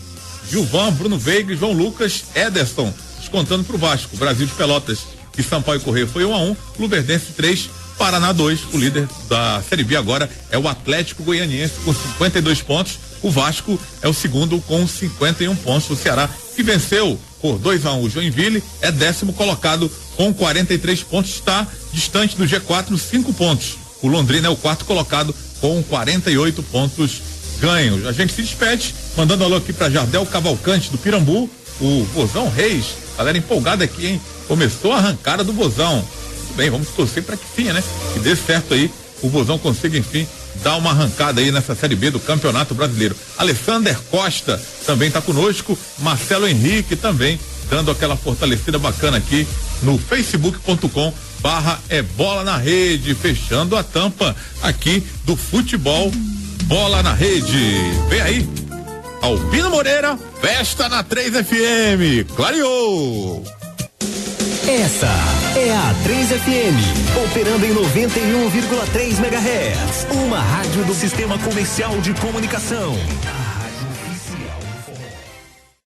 S3: Gilvan, Bruno Veiga, João Lucas, Ederson, descontando pro Vasco. Brasil de Pelotas e Sampaio Corrêa foi 1-1. Luverdense 3, Paraná 2. O líder da Série B agora é o Atlético Goianiense com 52 pontos. O Vasco é o segundo com 51 pontos. O Ceará que venceu por 2-1 o Joinville, é 10º colocado com 43 pontos, está distante do G4 5 pontos. O Londrina é o 4º colocado com 48 pontos ganhos. A gente se despede, mandando alô aqui para Jardel Cavalcante do Pirambu, o Vozão Reis, galera empolgada aqui, hein? Começou a arrancada do Vozão. Tudo bem, vamos torcer para que sim, né? Que dê certo aí, o Vozão consiga, enfim, dar uma arrancada aí nessa Série B do Campeonato Brasileiro. Alessander Costa também está conosco, Marcelo Henrique também dando aquela fortalecida bacana aqui no facebook.com/bola na rede, fechando a tampa aqui do futebol Bola na Rede. Vem aí, Albino Moreira, festa na 3FM, clareou.
S2: Essa é a 3FM, operando em 91,3 MHz, uma rádio do Sistema Comercial de Comunicação.